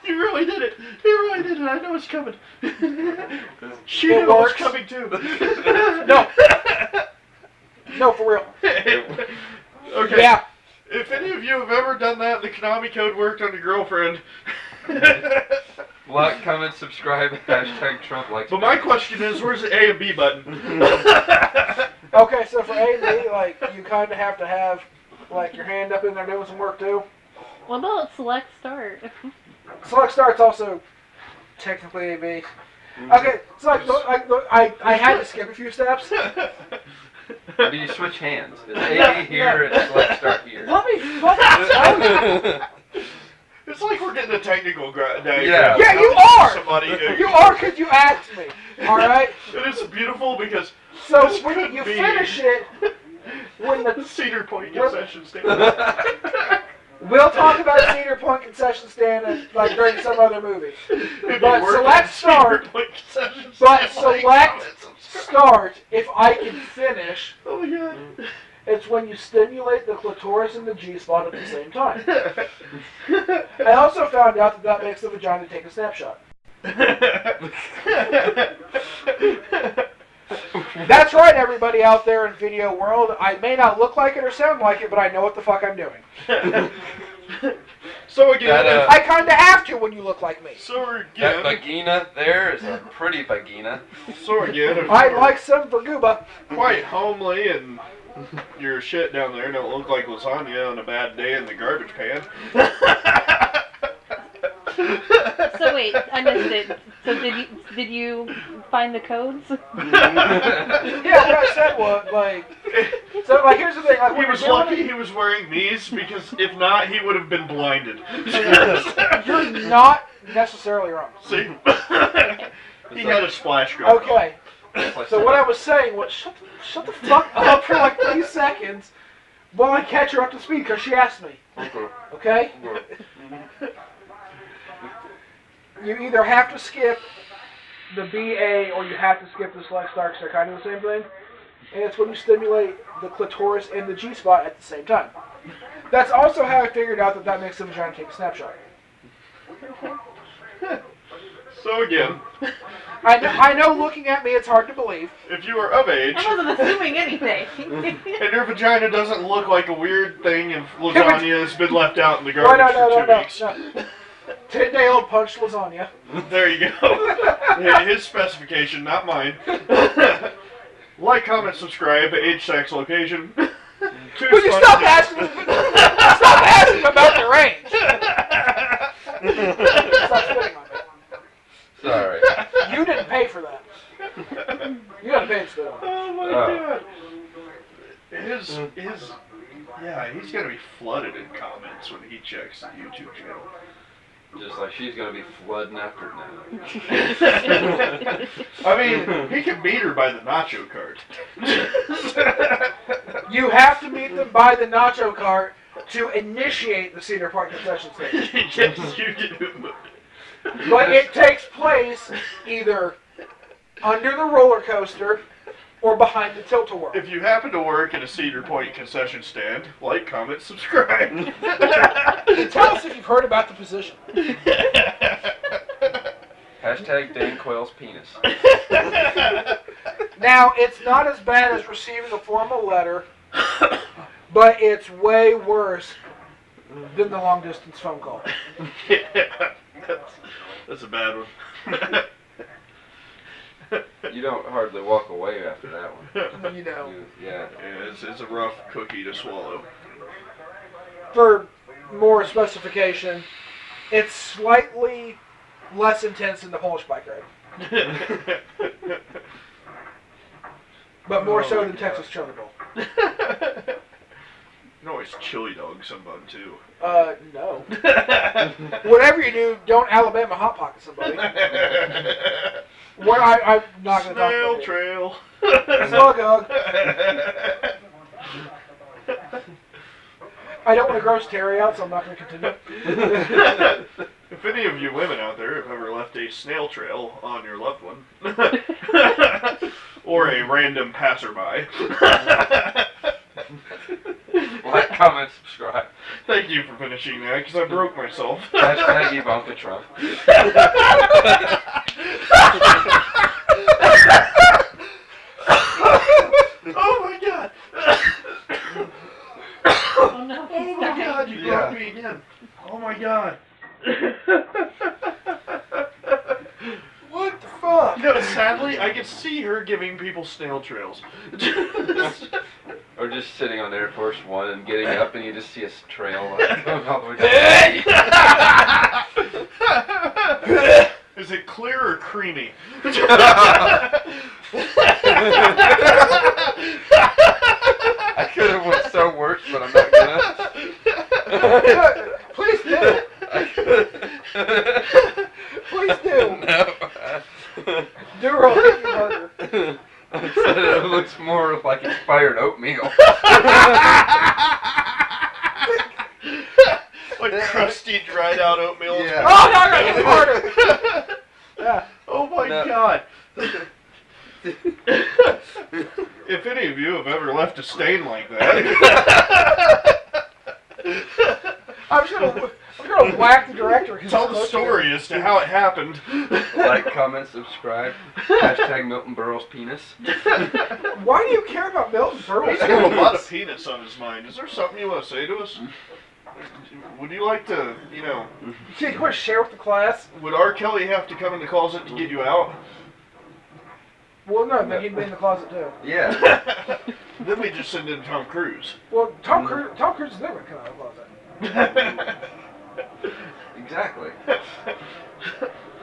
You really did it. You really did it. I know it's coming. She It knew it was works. coming too. No, for real. Okay. Yeah. If any of you have ever done that, the Konami code worked on your girlfriend. Like, comment, subscribe, hashtag Trump likes. But my question is, where's the A and B button? Okay, so for A and B, like, you kind of have to have, like, your hand up in there doing some work too. What about select start? Select start's also technically A and B. Okay, so I had to skip a few steps. Do you switch hands? It's A here and select start here. Let me fucking tell you. It's like we're getting a technical diagram. Yeah. Yeah, you are. Somebody, You are because you asked me. All right. And it's beautiful because So this when could you be finish it, when the the Cedar Point What? concession stand. we'll talk about Cedar Point concession stand like during some other movie. It'd be But working select at Cedar start. Point concession But stand, like, select start if I can finish. Oh my god. It's when you stimulate the clitoris and the G-spot at the same time. I also found out that makes the vagina take a snapshot. That's right, everybody out there in video world. I may not look like it or sound like it, but I know what the fuck I'm doing. So again, That, I kind of have to when you look like me. so That again, vagina there is a pretty vagina. so again, if I you're like some verguba. quite homely and your shit down there don't look like lasagna on a bad day in the garbage pan. So wait, I missed it. So did you find the codes? Yeah, what I said was like. So like, here's the thing. Like, He when was you're doing lucky he was wearing these because if not, he would have been blinded. it, you're not necessarily wrong. See? He had a splash gun. Okay. So what I was saying was, shut the fuck up for like 3 seconds while I catch her up to speed because she asked me. Okay? You either have to skip the BA or you have to skip the select start because they're kind of the same thing. And it's when you stimulate the clitoris and the G-spot at the same time. That's also how I figured out that makes the vagina take a snapshot. So again, I know looking at me it's hard to believe. If you are of age, I wasn't assuming anything. and your vagina doesn't look like a weird thing and lasagna has been left out in the garbage no, for 2 weeks. No. 10-day-old punch lasagna. There you go. Yeah, his specification, not mine. Like, comment, subscribe, age, sex, location. Will you stop asking? Stop asking about the range. Stop spitting on me. Sorry. You didn't pay for that. You got to pay to spit on. Oh my god. Yeah, he's gonna be flooded in comments when he checks the YouTube channel. Just like she's gonna be flooding after now. I mean, he can beat her by the nacho cart. You have to meet them by the nacho cart to initiate the Cedar Park concession stand. Yes, you do. But it takes place either under the roller coaster or behind the tilt-a-whirl. If you happen to work at a Cedar Point concession stand, like, comment, subscribe. Tell us if you've heard about the position. Hashtag Dan Quayle's penis. Now, it's not as bad as receiving a formal letter, but it's way worse than the long-distance phone call. Yeah, that's a bad one. You don't hardly walk away after that one. You know. Yeah. It's a rough cookie to swallow. For more specification, it's slightly less intense than the Polish bike ride, but more so than Texas Chili Bowl. You can always chili dog somebody too. No. Whatever you do, don't Alabama hot pocket somebody. What I'm not going to talk Snail about. trail. Slug hug. I don't want to gross Terry out, so I'm not going to continue. If any of you women out there have ever left a snail trail on your loved one, or a random passerby, Like, comment, subscribe. thank you for finishing that, because I broke myself. Hashtag Ivanka Trump. Oh my god! Oh no, Oh he's my dying. god, you broke me again. Oh my god. What the fuck? No, sadly, I can see her giving people snail trails. Or just sitting on Air Force One and getting up and you just see a trail like, going all the way down. Is it clear or creamy? I could have went so worse, but I'm not gonna. Please do. Please do. No. Do roll chicken burger. I said it looks more like expired oatmeal. Like crusty, dried out oatmeal. Yeah. Oh, no, no, it's harder. Yeah. Oh my No. god. If any of you have ever left a stain like that, I'm gonna whack the director. 'Cause tell he's the close to me. story as to how it happened. Like, comment, subscribe. Hashtag Milton Berle's penis. Why do you care about Milton He's Berle? got a lot of penis on his mind. Is there something you want to say to us? Would you like to, You want to share with the class? would R. Kelly have to come in the closet to get you out? Well, no, then he'd be in the closet too. Yeah. Then we just send in Tom Cruise. Well, Tom Cruise is never gonna come out of the closet. Exactly.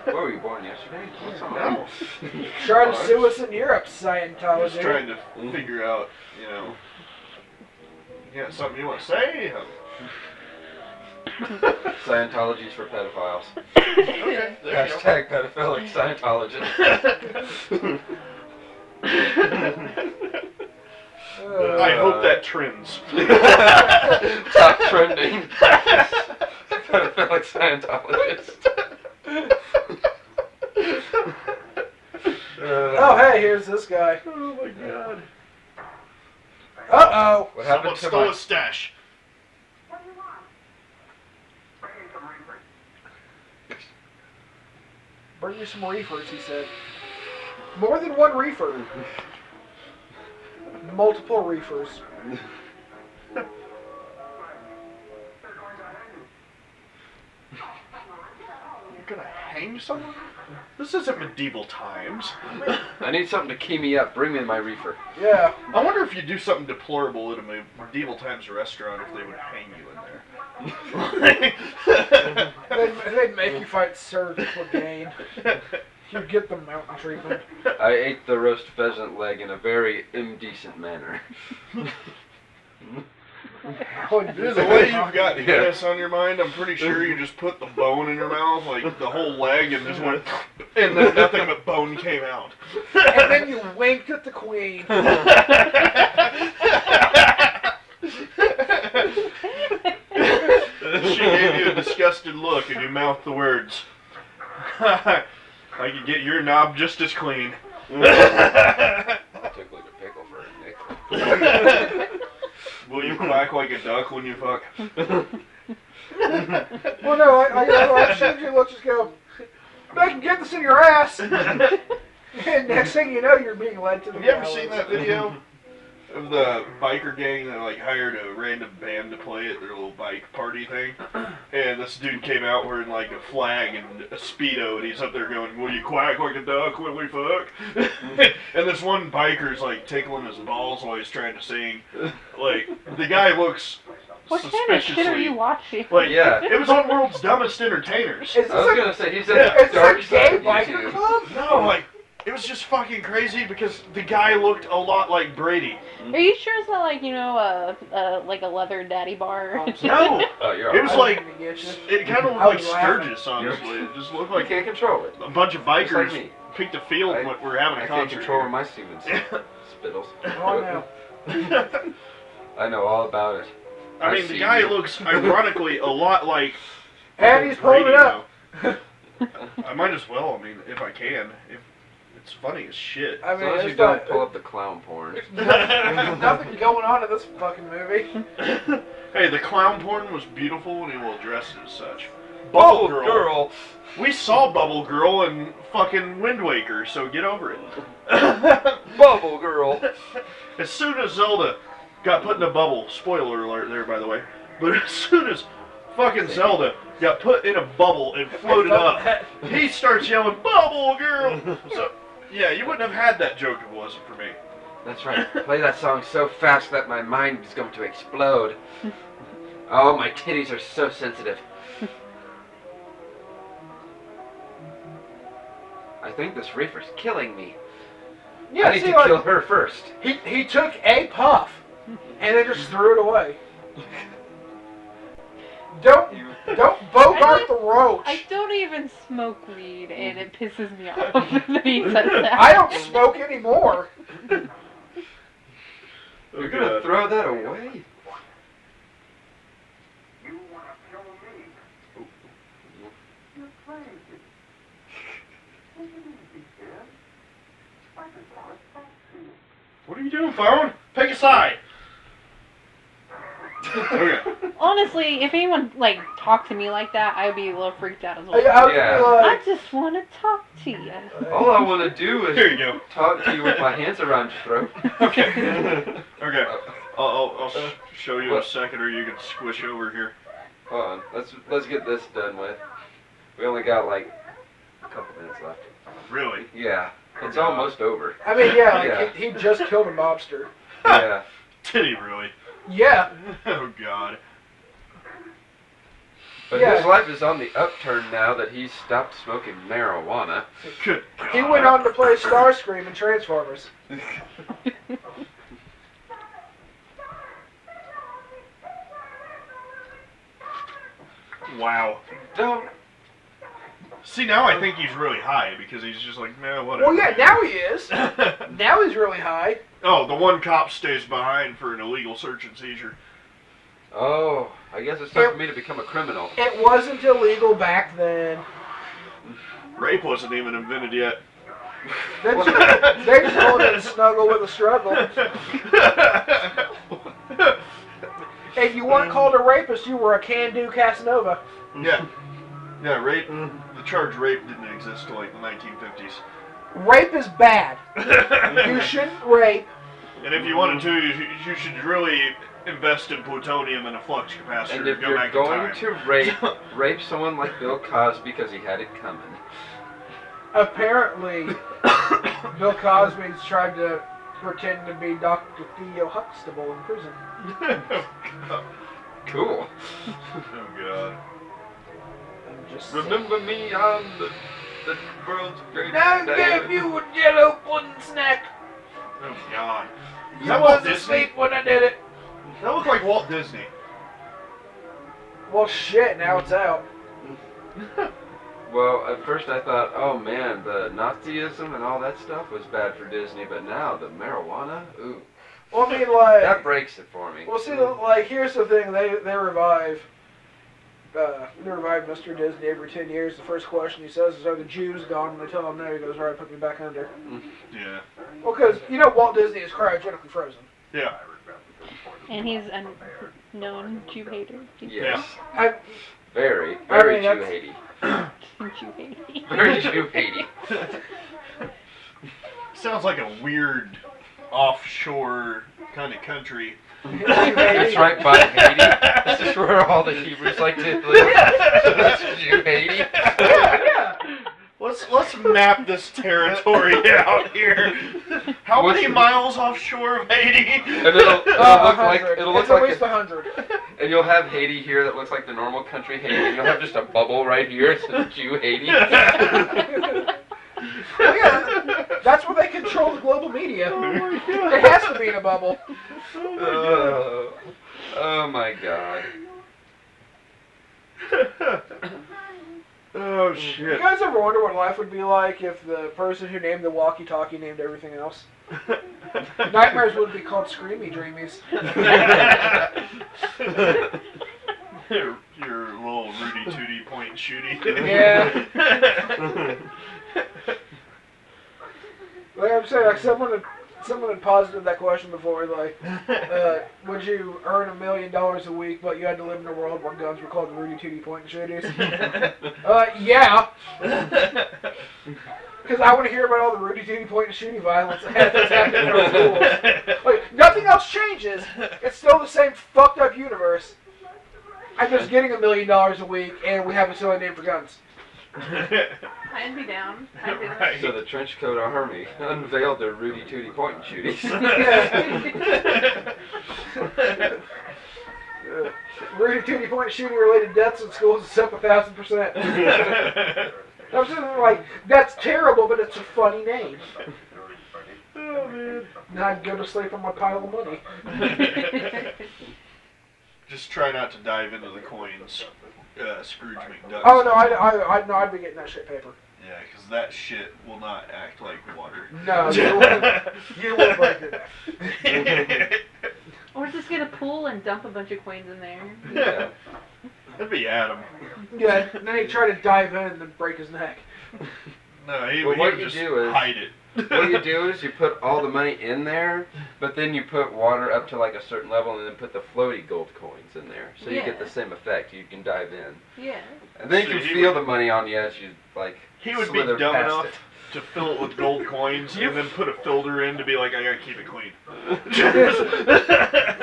Where were you born yesterday? What's on No. Try to sue us in Europe, Scientology. Just trying to figure out, you got something you want to say? Scientology's for pedophiles. Okay, there you go. Hashtag pedophilic Scientologist. I hope that trends. Top trending. Pedophilic Scientologist. Oh, hey, here's this guy. Oh my god. Uh-oh. What Someone happened to stole my... a stash. Bring me some reefers, he said. More than one reefer. Multiple reefers. You're gonna hang someone? This isn't medieval times. I need something to key me up. Bring me my reefer. Yeah. I wonder if you do something deplorable at a medieval times restaurant, if they would hang you in there. They'd make you fight Sir Clegane. You get the mountain treatment. I ate the roast pheasant leg in a very indecent manner. The way you've got this on your mind, I'm pretty sure you just put the bone in your mouth, like the whole leg, and just went, and then nothing but bone came out. And then you winked at the queen. She gave you a disgusted look, and you mouthed the words, "I can get your knob just as clean." Took like a pickle for a nickel. Will you quack like a duck when you fuck? Well, no, I should you look, just go, I can get this in your ass. And next thing you know, you're being led to the Have you ever gallows. seen that video of the biker gang that like hired a random band to play at their little bike party thing? And this dude came out wearing like a flag and a Speedo, and he's up there going, "Will you quack like a duck when we fuck?" And this one biker's like tickling his balls while he's trying to sing. Like, the guy looks What kind of shit are you watching? like, Yeah. it was on World's Dumbest Entertainers. Is I this was a, gonna say he's Yeah. a is dark this a side gay of biker YouTube. club? No, like, it was just fucking crazy because the guy looked a lot like Brady. Are you sure it's not like, you know, like a leather daddy bar? No! Oh, you're It was I like, didn't even get you. it kind of looked I like was laughing. Sturgis, honestly. It just looked I like can't control it. a bunch of Just like bikers me. picked a field I- when we were having a I can't concert. control my Stevens spittles. Oh, no. I know all about it. I mean, see the guy you. looks ironically a lot like And he's pulling Brady, it up. though. I might as well, I mean, if I can. If it's funny as shit. I As mean, long as you it's don't not, pull up the clown porn. there's nothing going on in this fucking movie. Hey, the clown porn was beautiful, and he will address it as such. Bubble Bubble girl. We saw Bubble Girl in fucking Wind Waker, so get over it. Bubble girl. As soon as Zelda got put in a bubble, spoiler alert there, by the way, but as soon as fucking Zelda got put in a bubble and floated up, he starts yelling, "Bubble Girl!" So, yeah, you wouldn't have had that joke if it wasn't for me. That's right. Play that song so fast that my mind is going to explode. Oh, my titties are so sensitive. I think this reefer's killing me. Yeah, I need see, to like, kill her first. He took a puff and then just threw it away. Don't bogart the roach. I don't even smoke weed, and it pisses me off that he says that. I don't smoke anymore. You're gonna throw that away? What are you doing, phone? Pick a side. Okay. Honestly, if anyone like talked to me like that, I would be a little freaked out as I well. would Yeah. be I like, just want to talk to you. All I want to do is Here you go. talk to you with my hands around your throat. Okay. Okay. I'll show you a What? second, or you can squish over here. Hold on. Let's get this done with. We only got like a couple minutes left. Really? Yeah. It's almost over. I mean, yeah, like Yeah. He just killed a mobster. Yeah. Did he really? Yeah. Oh God. But Yeah. his life is on the upturn now that he's stopped smoking marijuana. Good. He went on to play Starscream in Transformers. Wow. Don't. See, now I think he's really high because he's just like, nah, whatever. Well, yeah, now he is. Now he's really high. Oh, the one cop stays behind for an illegal search and seizure. Oh, I guess it's time for me to become a criminal. It wasn't illegal back then. Rape wasn't even invented yet. They just called it a snuggle with a struggle. If you weren't called a rapist, you were a can-do Casanova. Yeah. Yeah, rape. The charge rape didn't exist till like the 1950s. Rape is bad. You shouldn't rape. And if you wanted to, you should really invest in plutonium and a flux capacitor. And if go you're back going in to time. rape someone like Bill Cosby because he had it coming. Apparently, Bill Cosby's tried to pretend to be Dr. Theo Huxtable in prison. Cool. Oh god. I'm just Remember me on the world's greatest Now day. give you a Jello pudding snack. Oh god. Is You that Walt wasn't Disney? asleep when I did it. That looked like Walt Disney. Well, shit. Now it's out. Well, at first I thought, oh man, the Nazism and all that stuff was bad for Disney, but now the marijuana, ooh, Well, I mean, like, that breaks it for me. well, see, like, here's the thing. They revive Mr. Disney every 10 years. The first question he says is, "Are the Jews gone?" And they tell him no. He goes, "All right, put me back under." Yeah. Well, because you know Walt Disney is cryogenically frozen. Yeah. And he's a known Jew hater. Yes, I very, I very mean, that's- Jew-haty. Jew hater. Very Jew-haty. Sounds like a weird offshore kind of country. It's right by Haiti. This is where all the Hebrews like to live. So that's Jew-haty. yeah. Let's map this territory out here. How What's many the- miles offshore of Haiti? And it'll look like 100. it'll look It's at like least 100. and you'll have Haiti here that looks like the normal country Haiti. And you'll have just a bubble right here. It says Jew-haty. Well, yeah, that's where they control the global media. It has to be in a bubble. Oh my god. Oh You shit. guys ever wonder what life would be like if the person who named the walkie-talkie named everything else? Nightmares would be called Screamy Dreamies. Your little Rudy Tooty point shooty. Yeah. Like I'm saying, like someone had posited that question before, like, would you earn $1 million a week, but you had to live in a world where guns were called Rudy Tooty point and shooties? Yeah. Because I want to hear about all the Rudy Tooty point and shooty violence that's happening in our schools. Like, nothing else changes. It's still the same fucked up universe. I'm just getting $1 million a week, and we have a silly name for guns. I'd be down. I'd do it. Right. So the trench coat army unveiled their Rudy Tooty point and shooties. Rudy Tooty point and shooting related deaths in schools is up 1,000%. I'm just like, that's terrible, but it's a funny name. Oh man. Now I'd go to sleep on my pile of money. Just try not to dive into the coins. Scrooge McDuck. Oh no, I'd be getting that shit paper. Yeah, because that shit will not act like water. No, you won't break it. Or just get a pool and dump a bunch of coins in there. Yeah. That'd be Adam. Yeah, and then he'd try to dive in and then break his neck. No, he Well, would what you just do is- hide it. What you do is you put all the money in there, but then you put water up to like a certain level and then put the floaty gold coins in there. So you get Yeah. the same effect. You can dive in. Yeah. And then you So can he feel would- the money on you as you like He would be slither dumb past enough it. to fill it with gold coins and then put a filter in to be like, I gotta keep it clean.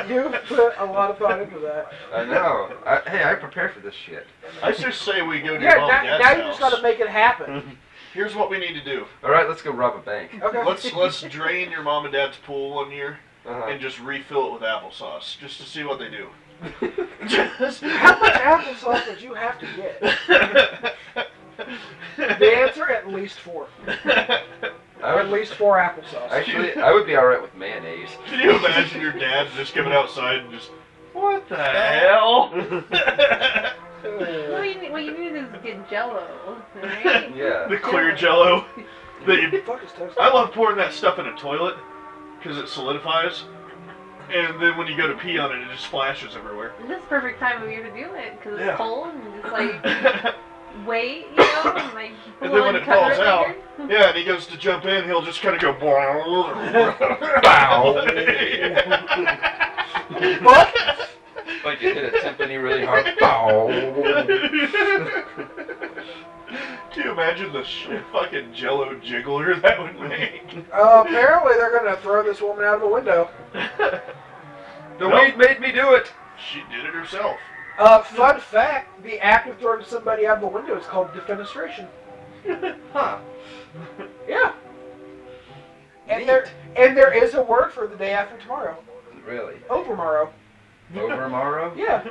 You put a lot of thought into that. I know. Hey, I prepare for this shit. I just say we go to Yeah, your mom and now dad's you just house. gotta make it happen. Here's what we need to do. All right, let's go rob a bank. Okay. Let's drain your mom and dad's pool one year Uh-huh. and just refill it with applesauce, just to see what they do. Just How much applesauce would you have to get? The answer, at least 4. I Or at would, least 4 applesauce. actually, I would be all right with mayonnaise. Can you imagine your dad just coming outside and just, what the hell? What you need is get Jello, right? Yeah. The clear Jello. That you, Fuck is toast. I love pouring that stuff in a toilet because it solidifies, and then when you go to pee on it, it just splashes everywhere. This is the perfect time of year to do it because it's Yeah. cold and just like wait, you know, and like And pull then when and it cover falls out, later. yeah, and he goes to jump in, he'll just kind of go, bow. Fuck! Like you hit a timpani really hard. Bow. Dude, you imagine the fucking Jello jiggler that would make? Apparently, they're gonna throw this woman out of a window. The weed made me do it. She did it herself. Fun fact: the act of throwing somebody out of a window is called defenestration. Huh. Yeah. And there is a word for the day after tomorrow. Really? Overmorrow. Overmorrow? Yeah.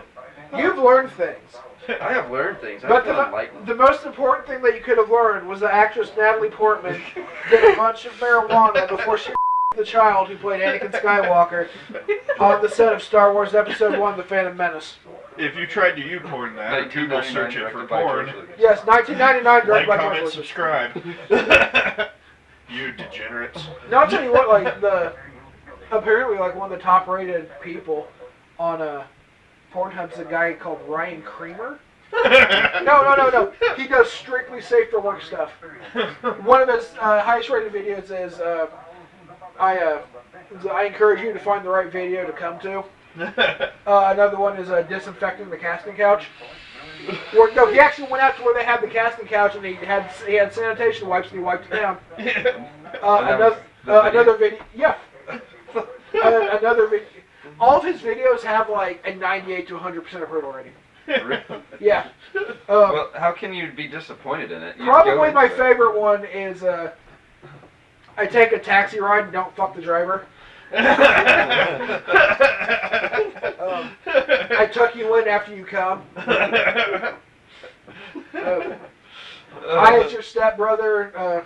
You've learned things. I have learned things. I But feel enlightened. the most important thing that you could have learned was the actress Natalie Portman did a bunch of marijuana before she the child who played Anakin Skywalker on the set of Star Wars Episode 1, The Phantom Menace. If you tried to porn that, Google search it for porn. Yes, 1999, directed Like, by comment, George Lucas. subscribe. You degenerates. Now I'll tell you what, like apparently like one of the top-rated people on Pornhub's a guy called Ryan Creamer. No. He does strictly safe for work stuff. One of his highest-rated videos is I encourage you to find the right video to come to. Another one is disinfecting the casting couch. No, he actually went out to where they had the casting couch and he had sanitation wipes and he wiped it down. Another video. Yeah. Another video. All of his videos have like a 98 to 100% approval rating. Really? Yeah. Well, how can you be disappointed in it? You Probably go my into it. favorite one is I take a taxi ride and don't fuck the driver. I tuck you in after you come. I, as your stepbrother,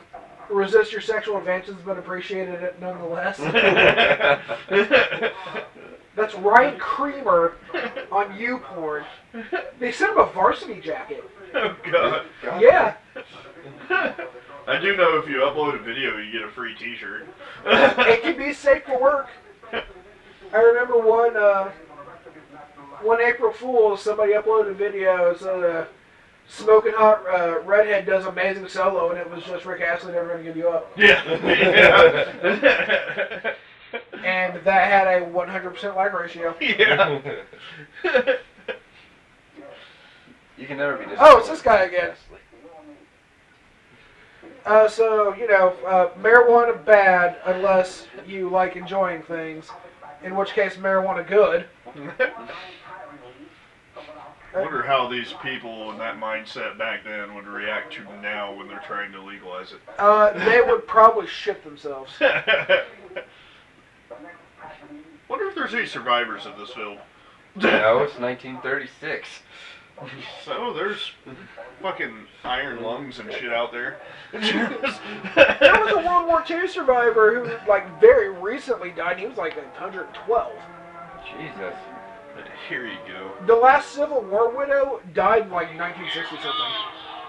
resist your sexual advances but appreciated it nonetheless. That's Ryan Creamer on YouPorn. They sent him a varsity jacket. Oh, God. Yeah. I do know if you upload a video, you get a free t-shirt. It can be safe for work. I remember one April Fool's, somebody uploaded a video, so Smoking Hot Redhead does amazing solo, and it was just Rick Astley never going to give you up. Yeah. And that had a 100% like ratio. Yeah. You can never be disappointed. Oh, it's this guy again. So, marijuana bad unless you like enjoying things, in which case marijuana good. I wonder how these people in that mindset back then would react to now when they're trying to legalize it. They would probably shit themselves. Wonder if there's any survivors of this film. No, it's 1936. So there's fucking iron lungs and shit out there. There was a World War II survivor who, very recently died. He was 112. Jesus. Here you go. The last Civil War widow died in 1960 something.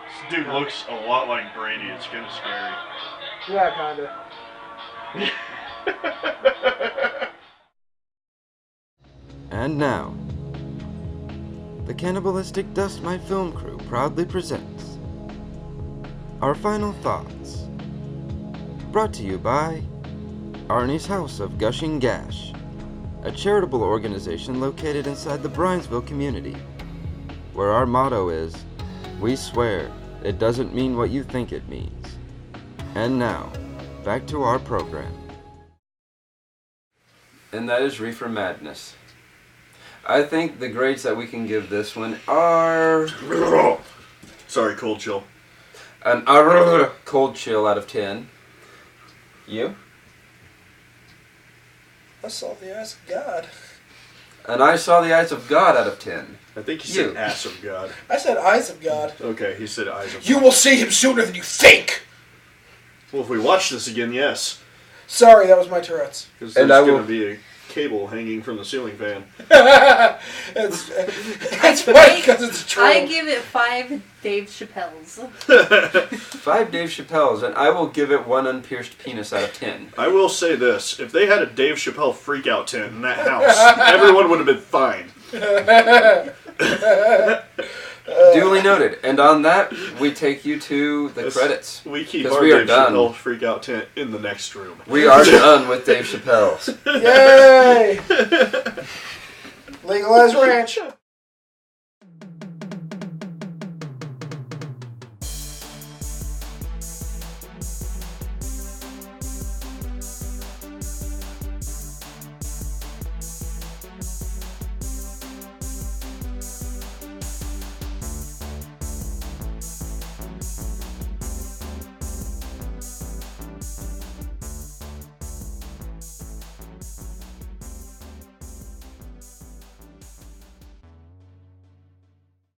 This dude looks a lot like Brady. It's kind of scary. Yeah, kinda. And now, the Cannibalistic Dustmite film crew proudly presents our final thoughts. Brought to you by Arnie's House of Gushing Gash, a charitable organization located inside the Brinesville community, where our motto is, we swear it doesn't mean what you think it means. And now, back to our program. And that is Reefer Madness. I think the grades that we can give this one are Sorry, cold chill. an cold chill out of 10. You? I saw the eyes of God. And I saw the eyes of God out of 10. I think he You. said ass of God. I said eyes of God. Okay, he said eyes of God. You will see him sooner than you think! Well, if we watch this again, yes. Sorry, that was my Tourette's. Because And there's I going will- to be a cable hanging from the ceiling fan. That's funny because it's true. I give it 5 Dave Chappelle's. 5 Dave Chappelle's, and I will give it 1 unpierced penis out of 10. I will say this. If they had a Dave Chappelle freakout tent in that house, everyone would have been fine. Duly noted. And on that, we take you to the credits. We keep 'Cause our we are Dave done. Chappelle freakout tent in the next room. We are done with Dave Chappelle's. Yay! Legalized ranch.